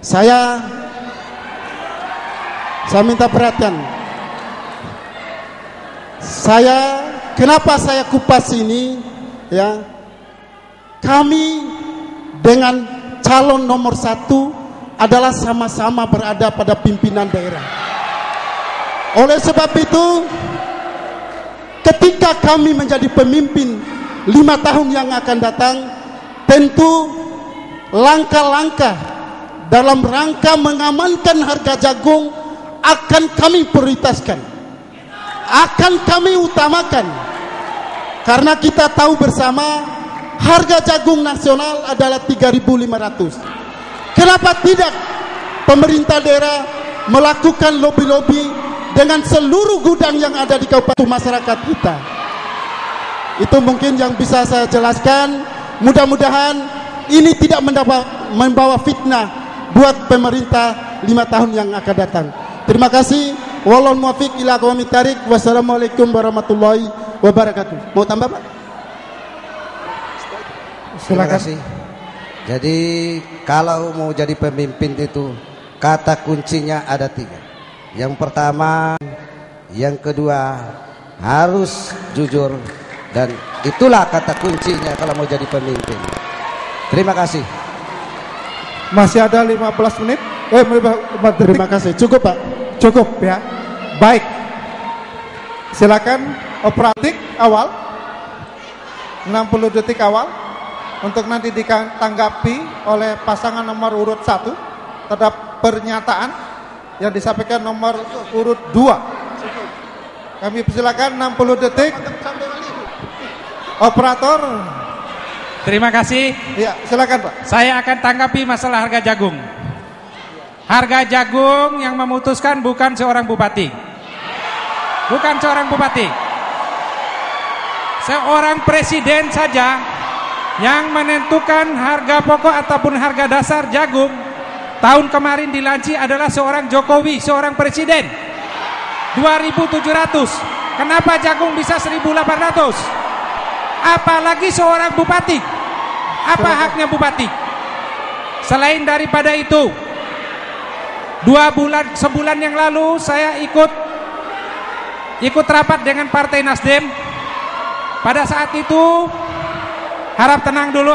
Saya minta perhatian. Kenapa saya kupas ini ya? Kami dengan calon nomor 1 adalah sama-sama berada pada pimpinan daerah. Oleh sebab itu, ketika kami menjadi pemimpin 5 tahun yang akan datang, tentu langkah-langkah dalam rangka mengamankan harga jagung akan kami prioritaskan, akan kami utamakan. Karena kita tahu bersama harga jagung nasional adalah 3.500. Kenapa tidak pemerintah daerah melakukan lobby-lobby dengan seluruh gudang yang ada di kabupaten masyarakat kita? Itu mungkin yang bisa saya jelaskan. Mudah-mudahan ini tidak membawa fitnah buat pemerintah 5 tahun yang akan datang. Terima kasih. Wallahul muwaffiq ila aqwamit thariq. Wassalamualaikum warahmatullahi wabarakatuh. Mau tambah, Pak? Terima kasih. Jadi kalau mau jadi pemimpin itu kata kuncinya ada 3. Yang pertama, yang kedua harus jujur, dan itulah kata kuncinya kalau mau jadi pemimpin. Terima kasih. Masih ada 15 menit. Terima kasih. Cukup, Pak. Cukup ya. Baik. Silakan operatif awal. 60 detik awal untuk nanti ditanggapi oleh pasangan nomor urut 1 terhadap pernyataan yang disampaikan nomor urut 2. Kami persilakan 60 detik. Operator Terima kasih. Ya, silakan Pak. Saya akan tanggapi masalah harga jagung. Harga jagung yang memutuskan bukan seorang bupati. Bukan seorang bupati. Seorang presiden saja yang menentukan harga pokok ataupun harga dasar jagung tahun kemarin dilanci adalah seorang Jokowi, seorang presiden. 2.700. Kenapa jagung bisa 1.800? Apalagi seorang bupati. Apa haknya bupati? Selain daripada itu, sebulan yang lalu saya ikut rapat dengan Partai Nasdem. Pada saat itu harap tenang dulu,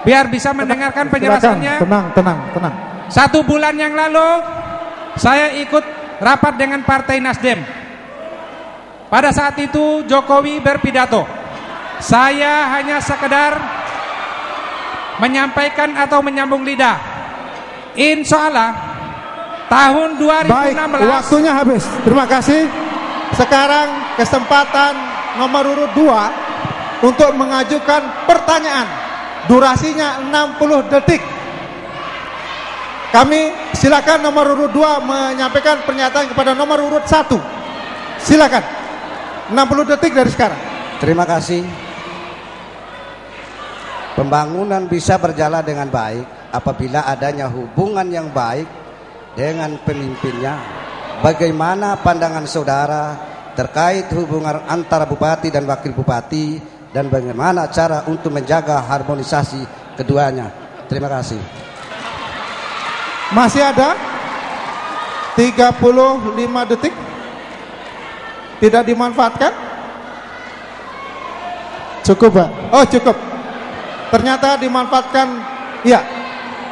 biar bisa mendengarkan penjelasannya. Tenang. 1 bulan yang lalu saya ikut rapat dengan Partai Nasdem. Pada saat itu Jokowi berpidato. Saya hanya sekedar menyampaikan atau menyambung lidah. Insya Allah tahun 2016. Baik, waktunya habis. Terima kasih. Sekarang kesempatan nomor urut 2 untuk mengajukan pertanyaan. Durasinya 60 detik. Kami silakan nomor urut 2 menyampaikan pernyataan kepada nomor urut 1. Silakan. 60 detik dari sekarang. Terima kasih. Pembangunan bisa berjalan dengan baik apabila adanya hubungan yang baik dengan pemimpinnya. Bagaimana pandangan saudara terkait hubungan antara bupati dan wakil bupati, dan bagaimana cara untuk menjaga harmonisasi keduanya? Terima kasih. Masih ada 35 detik. Tidak dimanfaatkan? Cukup, Pak. Oh, cukup. Ternyata dimanfaatkan. Ya,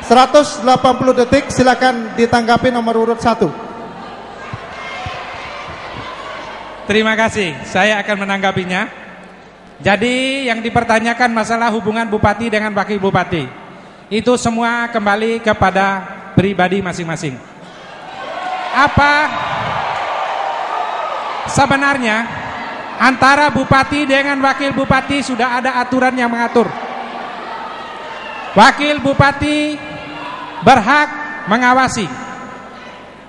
180 detik. Silakan ditanggapi nomor urut 1. Terima kasih. Saya akan menanggapinya. Jadi yang dipertanyakan masalah hubungan bupati dengan wakil bupati, itu semua kembali kepada pribadi masing-masing. Apa sebenarnya antara bupati dengan wakil bupati sudah ada aturan yang mengatur. Wakil bupati berhak mengawasi,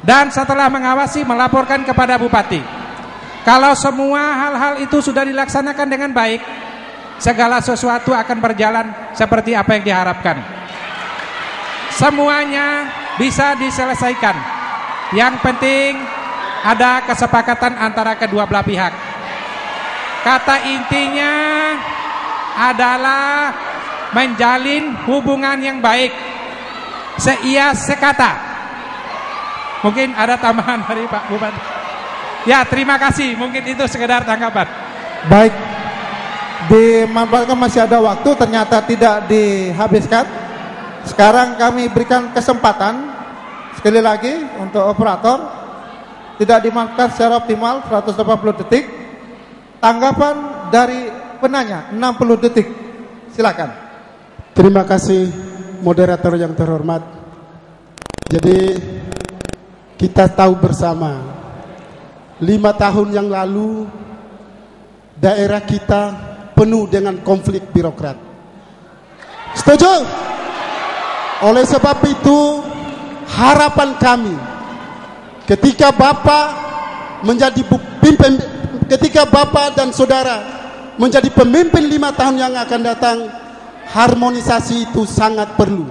dan setelah mengawasi melaporkan kepada bupati. Kalau semua hal-hal itu sudah dilaksanakan dengan baik, segala sesuatu akan berjalan seperti apa yang diharapkan. Semuanya bisa diselesaikan. Yang penting ada kesepakatan antara kedua belah pihak. Kata intinya adalah menjalin hubungan yang baik, seia sekata. Mungkin ada tambahan dari Pak Bupati. Ya, terima kasih. Mungkin itu sekedar tanggapan. Baik, dimanfaatkan, masih ada waktu. Ternyata tidak dihabiskan. Sekarang kami berikan kesempatan sekali lagi untuk operator. Tidak dimanfaatkan secara optimal, 180 detik. Tanggapan dari penanya 60 detik. Silakan. Terima kasih moderator yang terhormat. Jadi kita tahu bersama 5 tahun yang lalu daerah kita penuh dengan konflik birokrat. Setuju? Oleh sebab itu harapan kami ketika Bapak menjadi pimpin, ketika Bapak dan saudara menjadi pemimpin 5 tahun yang akan datang, harmonisasi itu sangat perlu.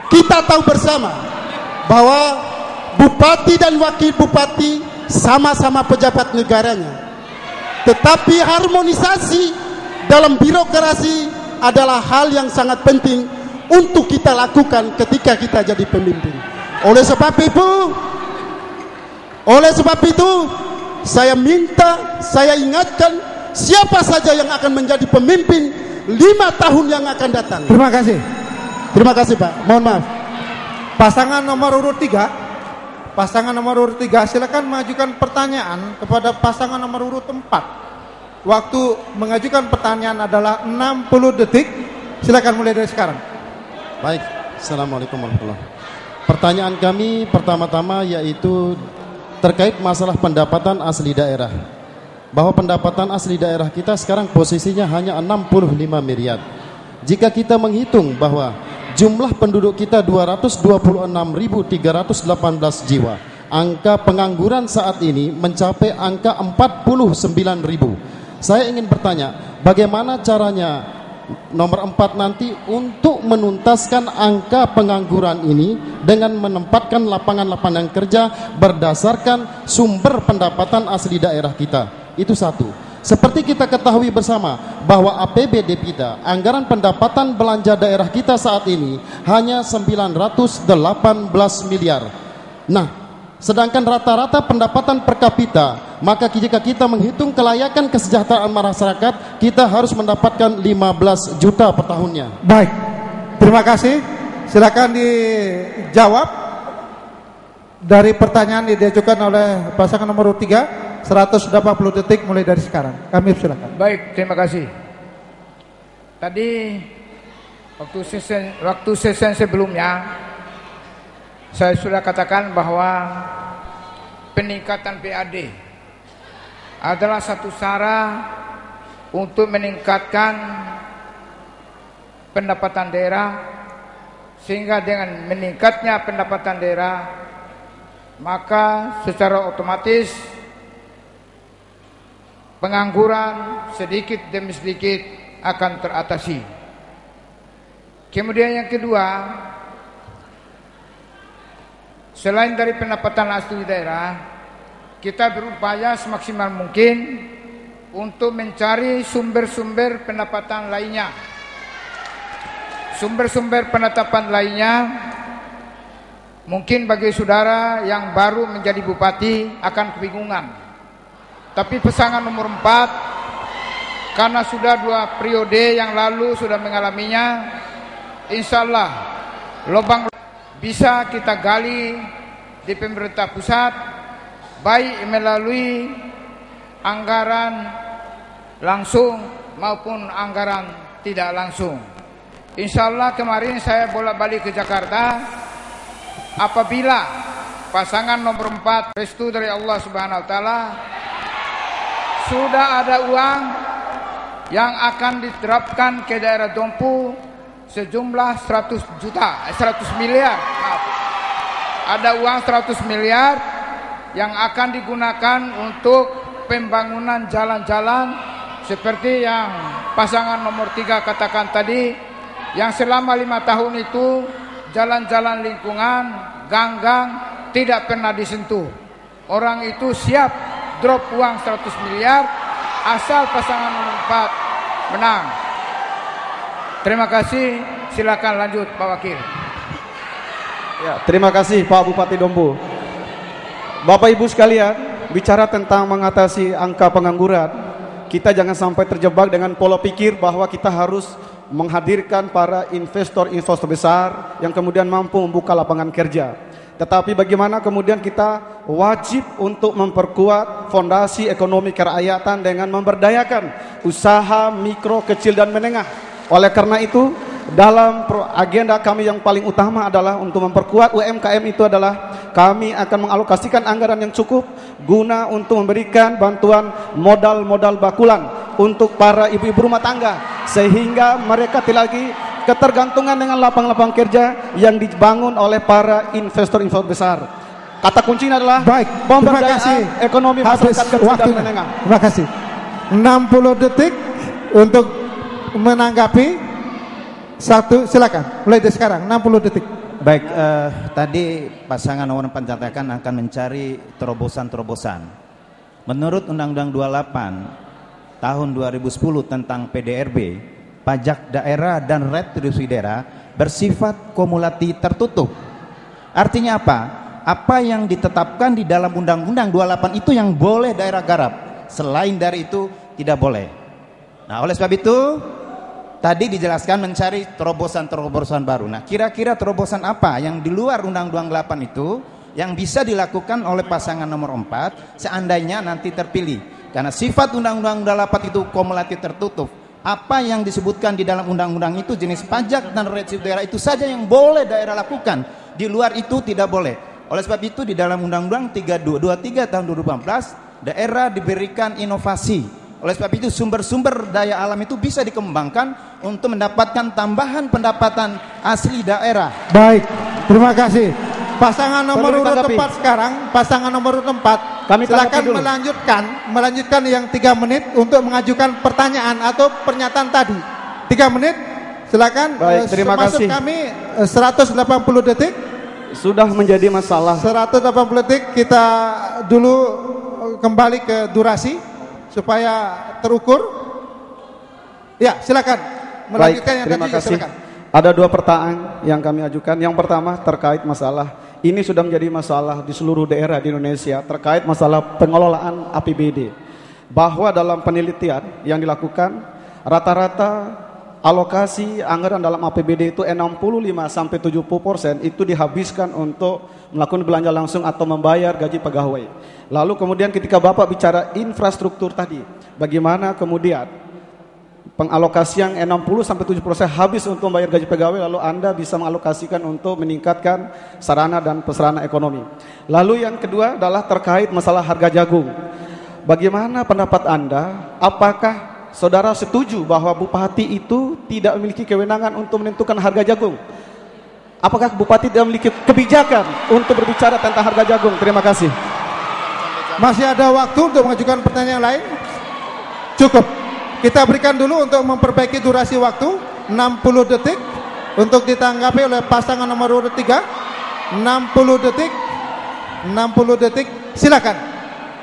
Kita tahu bersama bahwa bupati dan wakil bupati sama-sama pejabat negaranya, tetapi harmonisasi dalam birokrasi adalah hal yang sangat penting untuk kita lakukan ketika kita jadi pemimpin. Oleh sebab itu saya minta, saya ingatkan siapa saja yang akan menjadi pemimpin 5 tahun yang akan datang. Terima kasih. Terima kasih, Pak. Mohon maaf. Pasangan nomor urut 3. Pasangan nomor urut 3, silakan mengajukan pertanyaan kepada pasangan nomor urut 4. Waktu mengajukan pertanyaan adalah 60 detik. Silakan mulai dari sekarang. Baik, Assalamualaikum warahmatullahi wabarakatuh. Pertanyaan kami pertama-tama yaitu terkait masalah pendapatan asli daerah. bahwa pendapatan asli daerah kita sekarang posisinya hanya 65 miliar. Jika kita menghitung bahwa jumlah penduduk kita 226.318 jiwa, angka pengangguran saat ini mencapai angka 49.000. Saya ingin bertanya, bagaimana caranya nomor 4 nanti untuk menuntaskan angka pengangguran ini dengan menempatkan lapangan-lapangan kerja berdasarkan sumber pendapatan asli daerah kita. Itu satu. Seperti kita ketahui bersama bahwa APBD kita, anggaran pendapatan belanja daerah kita saat ini hanya 918 miliar. Nah, sedangkan rata-rata pendapatan per kapita, maka jika kita menghitung kelayakan kesejahteraan masyarakat, kita harus mendapatkan 15 juta per tahunnya. Baik, terima kasih. Silakan dijawab dari pertanyaan yang diajukan oleh pasangan nomor 3. 180 detik mulai dari sekarang. Kami silakan. Baik, terima kasih. Tadi waktu sesi sebelumnya saya sudah katakan bahwa peningkatan PAD adalah satu cara untuk meningkatkan pendapatan daerah, sehingga dengan meningkatnya pendapatan daerah maka secara otomatis pengangguran sedikit demi sedikit akan teratasi. Kemudian yang kedua, selain dari pendapatan asli daerah, kita berupaya semaksimal mungkin untuk mencari sumber-sumber pendapatan lainnya. Sumber-sumber pendapatan lainnya, mungkin bagi saudara yang baru menjadi bupati akan kebingungan. Tapi pasangan nomor 4, karena sudah 2 periode yang lalu sudah mengalaminya, insya Allah lubang bisa kita gali di pemerintah pusat, baik melalui anggaran langsung maupun anggaran tidak langsung. Insya Allah kemarin saya bolak-balik ke Jakarta, apabila pasangan nomor 4 restu dari Allah Subhanahu Wa Taala, sudah ada uang yang akan diterapkan ke daerah Dompu sejumlah 100 miliar. Maaf. Ada uang 100 miliar yang akan digunakan untuk pembangunan jalan-jalan seperti yang pasangan nomor 3 katakan tadi, yang selama 5 tahun itu jalan-jalan lingkungan, gang-gang tidak pernah disentuh. Orang itu siap drop uang 100 miliar asal pasangan nomor 4 menang. Terima kasih, silakan lanjut Pak Wakil. Ya, terima kasih Pak Bupati Dompu. Bapak Ibu sekalian, bicara tentang mengatasi angka pengangguran, kita jangan sampai terjebak dengan pola pikir bahwa kita harus menghadirkan para investor-investor besar yang kemudian mampu membuka lapangan kerja. Tetapi bagaimana kemudian kita wajib untuk memperkuat fondasi ekonomi kerakyatan dengan memberdayakan usaha mikro, kecil dan menengah. Oleh karena itu, dalam agenda kami yang paling utama adalah untuk memperkuat UMKM. Itu adalah kami akan mengalokasikan anggaran yang cukup guna untuk memberikan bantuan modal-modal bakulan untuk para ibu-ibu rumah tangga, sehingga mereka tidak lagi ketergantungan dengan lapang-lapang kerja yang dibangun oleh para investor-investor besar. Kata kuncinya adalah pemberdayaan ekonomi masyarakat kecil dan menengah. Terima kasih. 60 detik untuk menanggapi. Silakan. Mulai dari sekarang 60 detik. Baik, tadi pasangan nomor 4 katakan akan mencari terobosan-terobosan. Menurut Undang-Undang 28 tahun 2010 tentang PDRB, pajak daerah dan retribusi daerah bersifat kumulatif tertutup. Artinya apa? Apa yang ditetapkan di dalam Undang-Undang 28 itu yang boleh daerah garap. Selain dari itu tidak boleh. Nah, oleh sebab itu tadi dijelaskan mencari terobosan-terobosan baru. Nah, kira-kira terobosan apa yang di luar Undang-Undang 8 itu yang bisa dilakukan oleh pasangan nomor 4 seandainya nanti terpilih? Karena sifat Undang-Undang 8 itu kumulatif tertutup. Apa yang disebutkan di dalam undang-undang itu jenis pajak dan retribusi daerah itu saja yang boleh daerah lakukan. Di luar itu tidak boleh. Oleh sebab itu di dalam Undang-Undang 23 tahun 2018 daerah diberikan inovasi. Oleh sebab itu sumber-sumber daya alam itu bisa dikembangkan untuk mendapatkan tambahan pendapatan asli daerah. Baik, terima kasih. Pasangan nomor urut 4 sekarang, pasangan nomor urut 4, silakan melanjutkan yang 3 menit untuk mengajukan pertanyaan atau pernyataan tadi. 3 menit, silakan. Baik, terima kasih. Kami 180 detik. Sudah menjadi masalah. 180 detik, kita dulu kembali ke durasi supaya terukur. Ya, silakan melanjutkan. Baik, yang terima tadi. kasih. Silakan. Ada 2 pertanyaan yang kami ajukan. Yang pertama terkait masalah ini sudah menjadi masalah di seluruh daerah di Indonesia terkait masalah pengelolaan APBD. Bahwa dalam penelitian yang dilakukan rata-rata alokasi anggaran dalam APBD itu 65-70% itu dihabiskan untuk melakukan belanja langsung atau membayar gaji pegawai. Lalu kemudian ketika Bapak bicara infrastruktur tadi, bagaimana kemudian pengalokasian 60-70% habis untuk membayar gaji pegawai, lalu Anda bisa mengalokasikan untuk meningkatkan sarana dan prasarana ekonomi. Lalu yang kedua adalah terkait masalah harga jagung. Bagaimana pendapat Anda? Apakah saudara setuju bahwa bupati itu tidak memiliki kewenangan untuk menentukan harga jagung? Apakah bupati tidak memiliki kebijakan untuk berbicara tentang harga jagung? Terima kasih. Masih ada waktu untuk mengajukan pertanyaan lain? Cukup. Kita berikan dulu untuk memperbaiki durasi waktu 60 detik untuk ditanggapi oleh pasangan nomor urut 3. 60 detik. 60 detik. Silakan.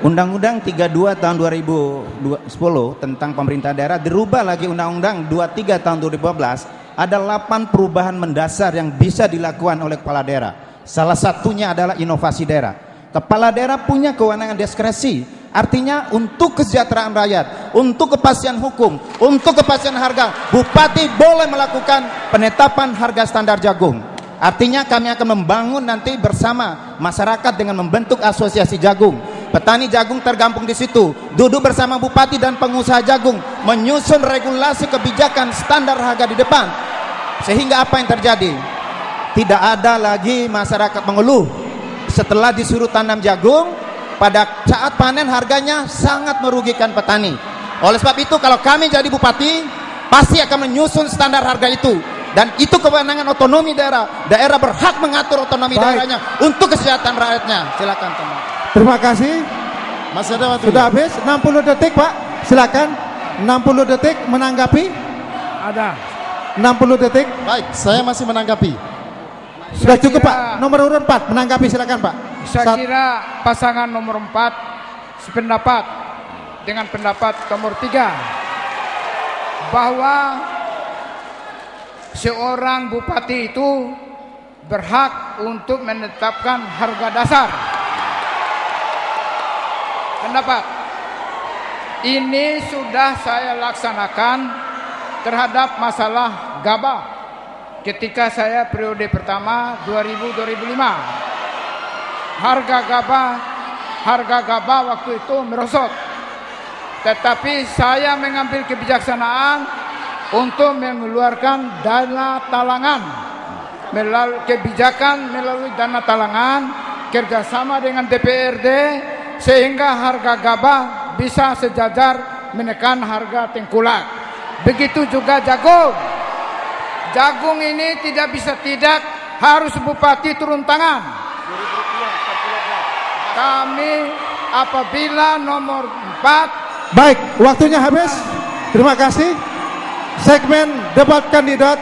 Undang-Undang 32 tahun 2010 tentang pemerintah daerah dirubah lagi Undang-Undang 23 tahun 2012. Ada 8 perubahan mendasar yang bisa dilakukan oleh kepala daerah. Salah satunya adalah inovasi daerah. Kepala daerah punya kewenangan diskresi, artinya untuk kesejahteraan rakyat, untuk kepastian hukum, untuk kepastian harga, bupati boleh melakukan penetapan harga standar jagung. Artinya kami akan membangun nanti bersama masyarakat dengan membentuk asosiasi jagung. Petani jagung tergabung di situ, duduk bersama bupati dan pengusaha jagung, menyusun regulasi kebijakan standar harga di depan. Sehingga apa yang terjadi? Tidak ada lagi masyarakat mengeluh setelah disuruh tanam jagung, pada saat panen harganya sangat merugikan petani. Oleh sebab itu kalau kami jadi bupati, pasti akan menyusun standar harga itu. Dan itu kewenangan otonomi daerah. Daerah berhak mengatur otonomi daerahnya untuk kesejahteraan rakyatnya. Silakan teman. Terima kasih. Masih ada waktu. Sudah habis 60 detik, Pak. Silakan. 60 detik menanggapi. Ada 60 detik. Baik, saya masih menanggapi. Sudah cukup, Pak. Nomor urut 4 menanggapi, silakan, Pak. Saya kira pasangan nomor 4 sependapat dengan pendapat nomor 3 bahwa seorang bupati itu berhak untuk menetapkan harga dasar. Pendapat ini sudah saya laksanakan terhadap masalah gabah ketika saya periode pertama 2000-2005. Harga gabah waktu itu merosot. Tetapi saya mengambil kebijaksanaan untuk mengeluarkan dana talangan, melalui dana talangan kerjasama dengan DPRD, sehingga harga gabah bisa sejajar menekan harga tengkulak. Begitu juga jagung. Jagung ini tidak bisa tidak harus bupati turun tangan. Kami apabila nomor 4. Baik, waktunya habis. Terima kasih. Segmen debat kandidat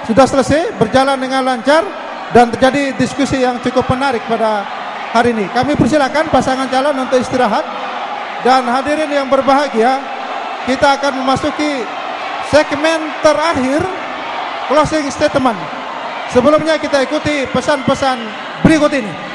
sudah selesai, berjalan dengan lancar dan terjadi diskusi yang cukup menarik pada hari ini. Kami persilakan pasangan calon untuk istirahat. Dan hadirin yang berbahagia, kita akan memasuki segmen terakhir, closing statement. Sebelumnya kita ikuti pesan-pesan berikut ini.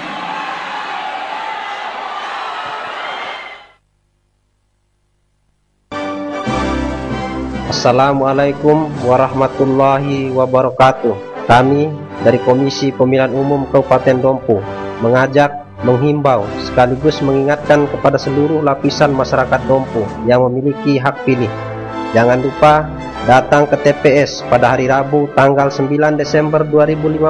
Assalamualaikum warahmatullahi wabarakatuh. Kami dari Komisi Pemilihan Umum Kabupaten Dompu mengajak, menghimbau sekaligus mengingatkan kepada seluruh lapisan masyarakat Dompu yang memiliki hak pilih. Jangan lupa datang ke TPS pada hari Rabu tanggal 9 Desember 2015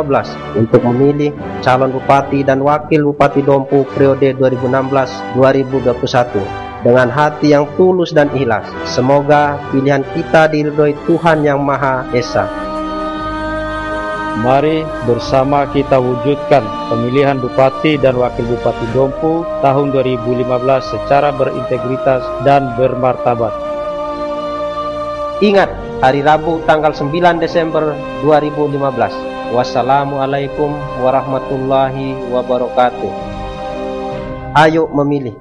untuk memilih calon bupati dan wakil bupati Dompu periode 2016-2021 dengan hati yang tulus dan ikhlas. Semoga pilihan kita diridhoi Tuhan Yang Maha Esa. Mari bersama kita wujudkan pemilihan Bupati dan Wakil Bupati Dompu tahun 2015 secara berintegritas dan bermartabat. Ingat, hari Rabu tanggal 9 Desember 2015. Wassalamualaikum warahmatullahi wabarakatuh. Ayo memilih.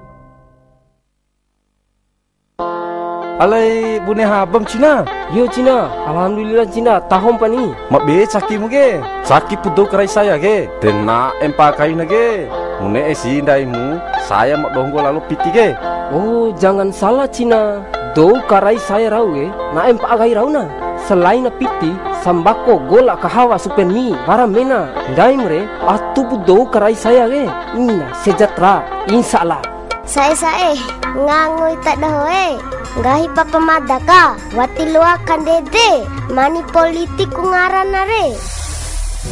Alai buneha bam Cina. Yo Cina, alhamdulillah Cina tahun pani. Mak be caki mu ge. Caki pudo kerai saya ge. Tena empa kain ge. Mune esi ndaimu, saya mak donggo lalu piti ge. Oh, jangan salah Cina. Do karai saya rau ge. Na empa agai rau na. Selain piti, sambako gola kahawa supenmi para mena. Ndaimre atu pudo karai saya ge. Ina sejahtera insyaallah. Saya ngangoi tak dahoe. Gahi papa madaka wati luakan dede mani politik kungarana re.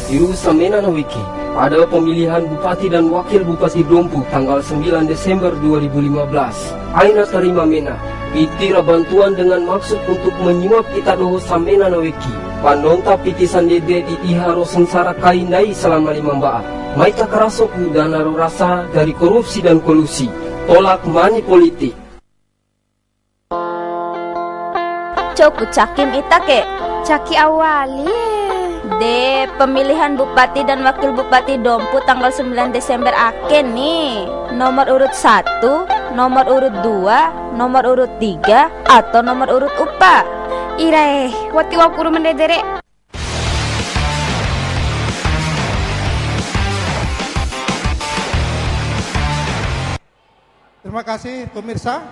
Iru samena na wiki. Ada pemilihan bupati dan wakil bupati Dompu tanggal 9 Desember 2015. Aina terima mena. Pitira bantuan dengan maksud untuk menyuap kita doho samena na wiki. Panonta pitisan dede di iharo sengsara kaindai selama 5 baat. Maita kerasoku dan naruh rasa dari korupsi dan kolusi. Tolak mani politik. Coku cakim itake caki awali de pemilihan bupati dan wakil bupati Dompu tanggal 9 Desember aken nih. Nomor urut 1, nomor urut 2, nomor urut 3 atau nomor urut 4. Irae wati wakuru mendedere. Terima kasih pemirsa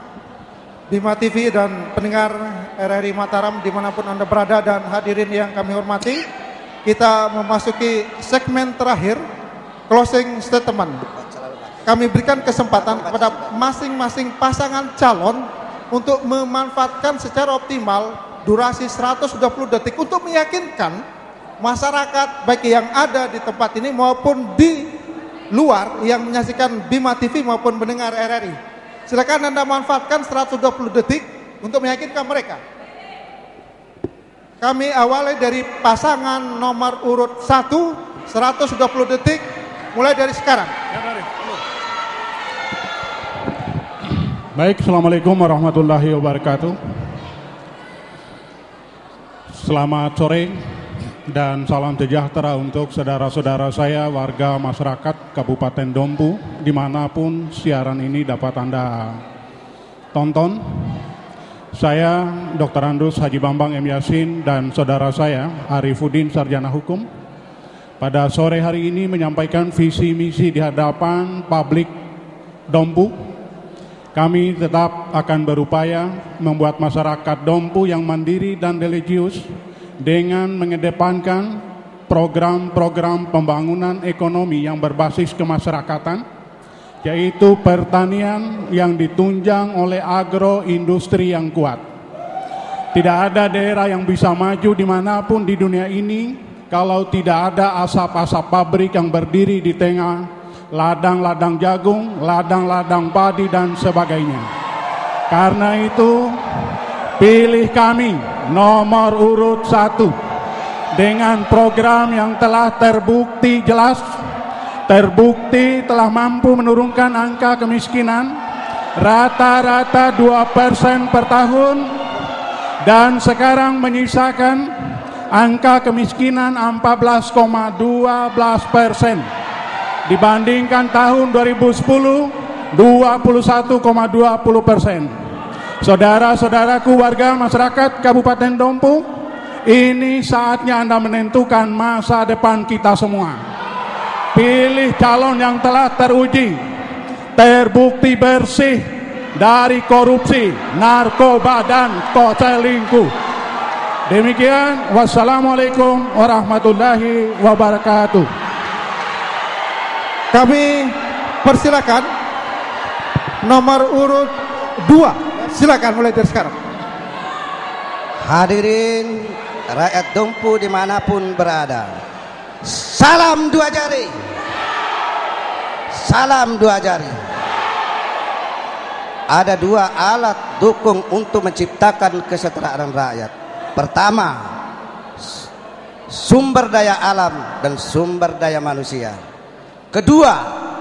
Bima TV dan pendengar RRI Mataram dimanapun Anda berada dan hadirin yang kami hormati. Kita memasuki segmen terakhir, closing statement. Kami berikan kesempatan kepada masing-masing pasangan calon untuk memanfaatkan secara optimal durasi 120 detik untuk meyakinkan masyarakat baik yang ada di tempat ini maupun di luar yang menyaksikan Bima TV maupun mendengar RRI. Silakan Anda manfaatkan 120 detik untuk meyakinkan mereka. Kami awali dari pasangan nomor urut 1, 120 detik mulai dari sekarang. Baik, Assalamualaikum warahmatullahi wabarakatuh. Selamat sore dan salam sejahtera untuk saudara-saudara saya warga masyarakat Kabupaten Dompu dimanapun siaran ini dapat Anda tonton. Saya Dr. Andus Haji Bambang M. Yasin dan saudara saya Arifuddin Sarjana Hukum pada sore hari ini menyampaikan visi misi di hadapan publik Dompu. Kami tetap akan berupaya membuat masyarakat Dompu yang mandiri dan religius dengan mengedepankan program-program pembangunan ekonomi yang berbasis kemasyarakatan, yaitu pertanian yang ditunjang oleh agroindustri yang kuat. Tidak ada daerah yang bisa maju dimanapun di dunia ini kalau tidak ada asap-asap pabrik yang berdiri di tengah ladang-ladang jagung, ladang-ladang padi dan sebagainya. Karena itu, pilih kami nomor urut 1 dengan program yang telah terbukti jelas, terbukti telah mampu menurunkan angka kemiskinan rata-rata 2% per tahun dan sekarang menyisakan angka kemiskinan 14,12% dibandingkan tahun 2010 21,20%. Saudara-saudaraku warga masyarakat Kabupaten Dompu, ini saatnya Anda menentukan masa depan kita semua. Pilih calon yang telah teruji, terbukti bersih dari korupsi, narkoba dan selingkuh. Demikian, wassalamualaikum warahmatullahi wabarakatuh. Kami persilakan nomor urut 2. Silakan mulai dari sekarang. Hadirin rakyat Dompu dimanapun berada, salam dua jari, salam dua jari. Ada dua alat dukung untuk menciptakan kesejahteraan rakyat. Pertama, sumber daya alam dan sumber daya manusia. Kedua,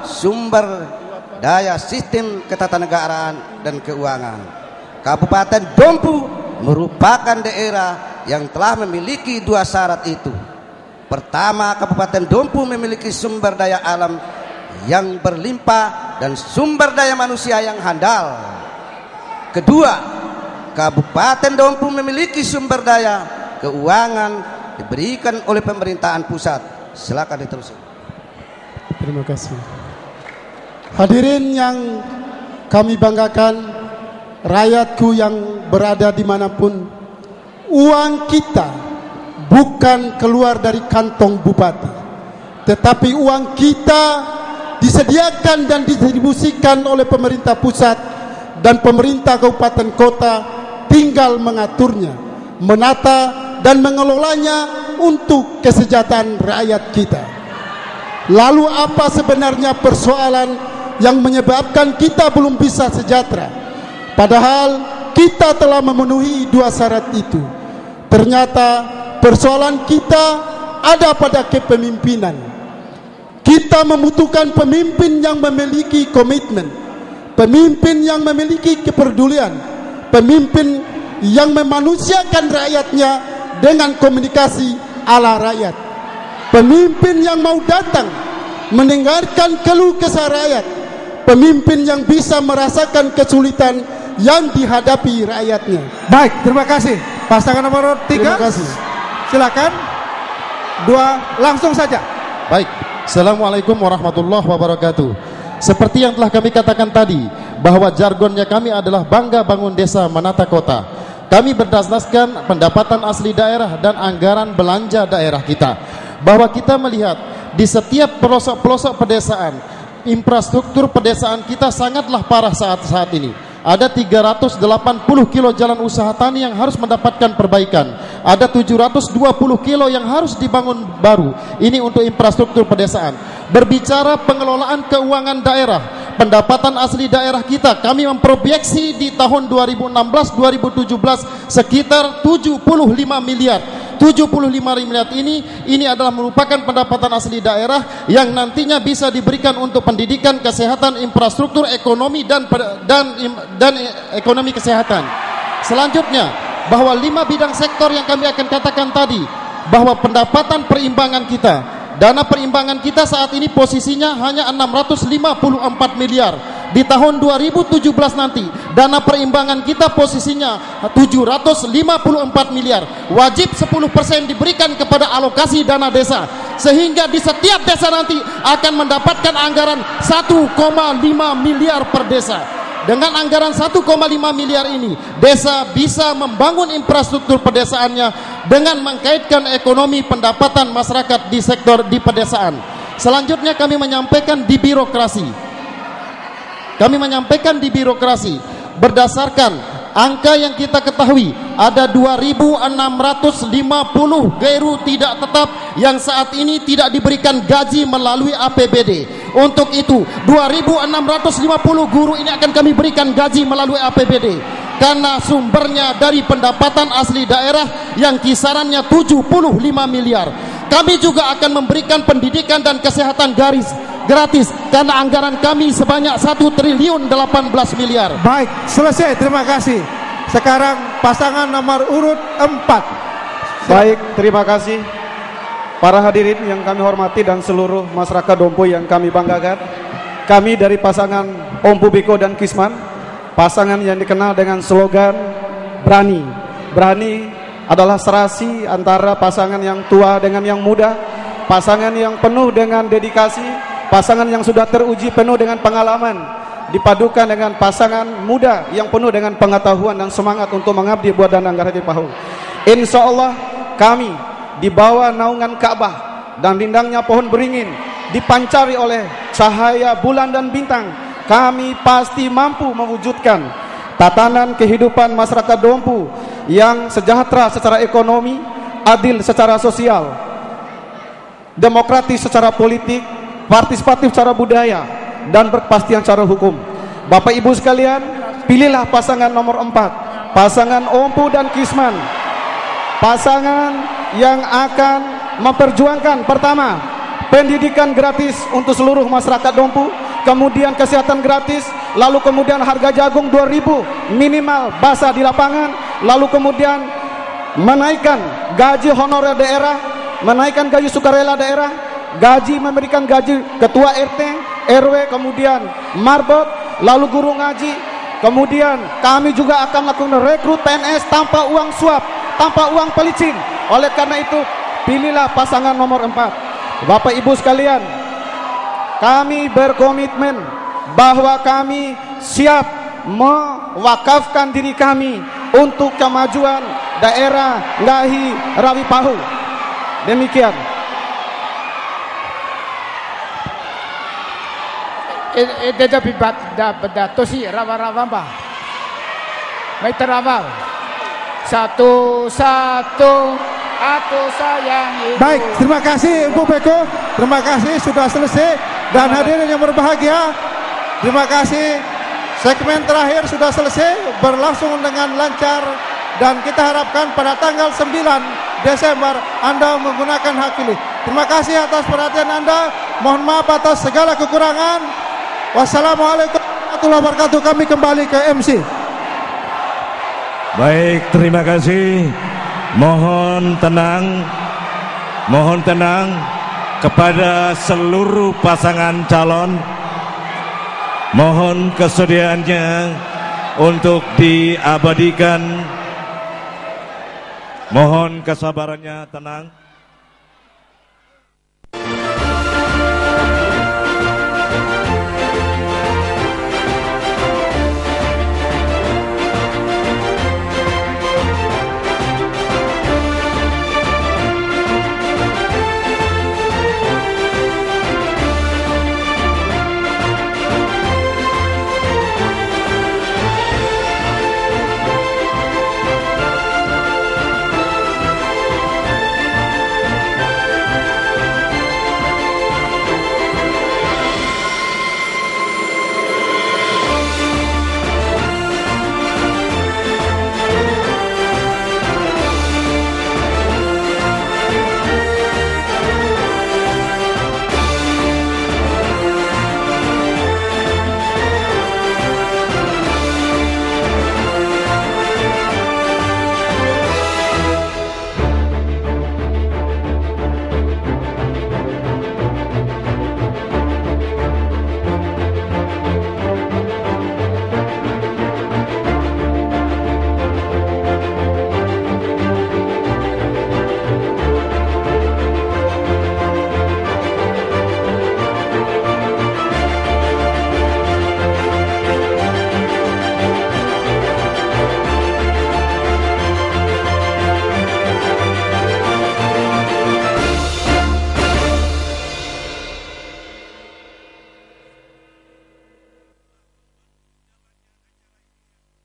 sumber daya sistem ketatanegaraan dan keuangan. Kabupaten Dompu merupakan daerah yang telah memiliki dua syarat itu. Pertama, Kabupaten Dompu memiliki sumber daya alam yang berlimpah dan sumber daya manusia yang handal. Kedua, Kabupaten Dompu memiliki sumber daya keuangan diberikan oleh pemerintahan pusat. Silakan diteruskan. Terima kasih. Hadirin yang kami banggakan, rakyatku yang berada dimanapun, uang kita bukan keluar dari kantong bupati, tetapi uang kita disediakan dan didistribusikan oleh pemerintah pusat dan pemerintah kabupaten kota, tinggal mengaturnya, menata dan mengelolanya untuk kesejahteraan rakyat kita. Lalu apa sebenarnya persoalan yang menyebabkan kita belum bisa sejahtera? Padahal kita telah memenuhi dua syarat itu. Ternyata persoalan kita ada pada kepemimpinan. Kita membutuhkan pemimpin yang memiliki komitmen, pemimpin yang memiliki kepedulian, pemimpin yang memanusiakan rakyatnya dengan komunikasi ala rakyat, pemimpin yang mau datang mendengarkan keluh kesah rakyat, pemimpin yang bisa merasakan kesulitan yang dihadapi rakyatnya. Baik, terima kasih. Pasangan nomor 3. Terima kasih. Silakan. Dua, langsung saja. Baik. Assalamualaikum warahmatullahi wabarakatuh. Seperti yang telah kami katakan tadi, bahwa jargonnya kami adalah bangga bangun desa menata kota. Kami berdasarkan pendapatan asli daerah dan anggaran belanja daerah kita, bahwa kita melihat di setiap pelosok-pelosok pedesaan, infrastruktur pedesaan kita sangatlah parah saat ini. Ada 380 kilo jalan usaha tani yang harus mendapatkan perbaikan. Ada 720 kilo yang harus dibangun baru. Ini untuk infrastruktur pedesaan. Berbicara pengelolaan keuangan daerah, pendapatan asli daerah kita, kami memproyeksi di tahun 2016-2017 sekitar 75 miliar. 75 miliar ini adalah merupakan pendapatan asli daerah yang nantinya bisa diberikan untuk pendidikan, kesehatan, infrastruktur, ekonomi dan ekonomi kesehatan. Selanjutnya, bahwa 5 bidang sektor yang kami akan katakan tadi, bahwa pendapatan perimbangan kita, dana perimbangan kita saat ini posisinya hanya 654 miliar. Di tahun 2017 nanti dana perimbangan kita posisinya 754 miliar. Wajib 10% diberikan kepada alokasi dana desa, sehingga di setiap desa nanti akan mendapatkan anggaran 1,5 miliar per desa. Dengan anggaran 1,5 miliar ini, desa bisa membangun infrastruktur pedesaannya dengan mengkaitkan ekonomi pendapatan masyarakat di sektor di pedesaan. Selanjutnya kami menyampaikan di birokrasi. Berdasarkan angka yang kita ketahui, ada 2.650 guru tidak tetap yang saat ini tidak diberikan gaji melalui APBD. Untuk itu 2.650 guru ini akan kami berikan gaji melalui APBD, karena sumbernya dari pendapatan asli daerah yang kisarannya 75 miliar. Kami juga akan memberikan pendidikan dan kesehatan gratis karena anggaran kami sebanyak 1.018 miliar. Baik, selesai. Terima kasih. Sekarang pasangan nomor urut 4. Baik, terima kasih para hadirin yang kami hormati dan seluruh masyarakat Dompu yang kami banggakan. Kami dari pasangan Ompu Biko dan Kisman, pasangan yang dikenal dengan slogan berani. Berani adalah serasi antara pasangan yang tua dengan yang muda, pasangan yang penuh dengan dedikasi, pasangan yang sudah teruji penuh dengan pengalaman, dipadukan dengan pasangan muda yang penuh dengan pengetahuan dan semangat untuk mengabdi buat dan anggaran di Pahu. Insya Allah kami di bawah naungan Ka'bah dan rindangnya pohon beringin, dipancari oleh cahaya bulan dan bintang, kami pasti mampu mewujudkan tatanan kehidupan masyarakat Dompu yang sejahtera secara ekonomi, adil secara sosial, demokratis secara politik, partisipatif secara budaya, dan berkepastian secara hukum. Bapak Ibu sekalian, pilihlah pasangan nomor 4, pasangan Ompu dan Kisman, pasangan yang akan memperjuangkan pertama, pendidikan gratis untuk seluruh masyarakat Dompu, kemudian kesehatan gratis, lalu kemudian harga jagung 2.000 minimal basah di lapangan, lalu kemudian menaikkan gaji honorer daerah, menaikkan gaji sukarela daerah, gaji memberikan gaji ketua RT, RW, kemudian marbot, lalu guru ngaji. Kemudian kami juga akan melakukan rekrut PNS tanpa uang suap, tanpa uang pelicin. Oleh karena itu, pilihlah pasangan nomor 4. Bapak Ibu sekalian, kami berkomitmen bahwa kami siap mewakafkan diri kami untuk kemajuan daerah Ngahi Rawi Pahu. Demikian. Ede tapi badato si rawa-rawa bah. May terawal. Satu atau sayang ibu. Baik, terima kasih Ibu Beko. Terima kasih sudah selesai. Dan hadirin yang berbahagia, terima kasih. Segmen terakhir sudah selesai, berlangsung dengan lancar. Dan kita harapkan pada tanggal 9 Desember Anda menggunakan hak pilih. Terima kasih atas perhatian Anda. Mohon maaf atas segala kekurangan. Wassalamualaikum warahmatullahi wabarakatuh. Kami kembali ke MC. Baik, terima kasih. Mohon tenang kepada seluruh pasangan calon. Mohon kesediaannya untuk diabadikan. Mohon kesabarannya, tenang.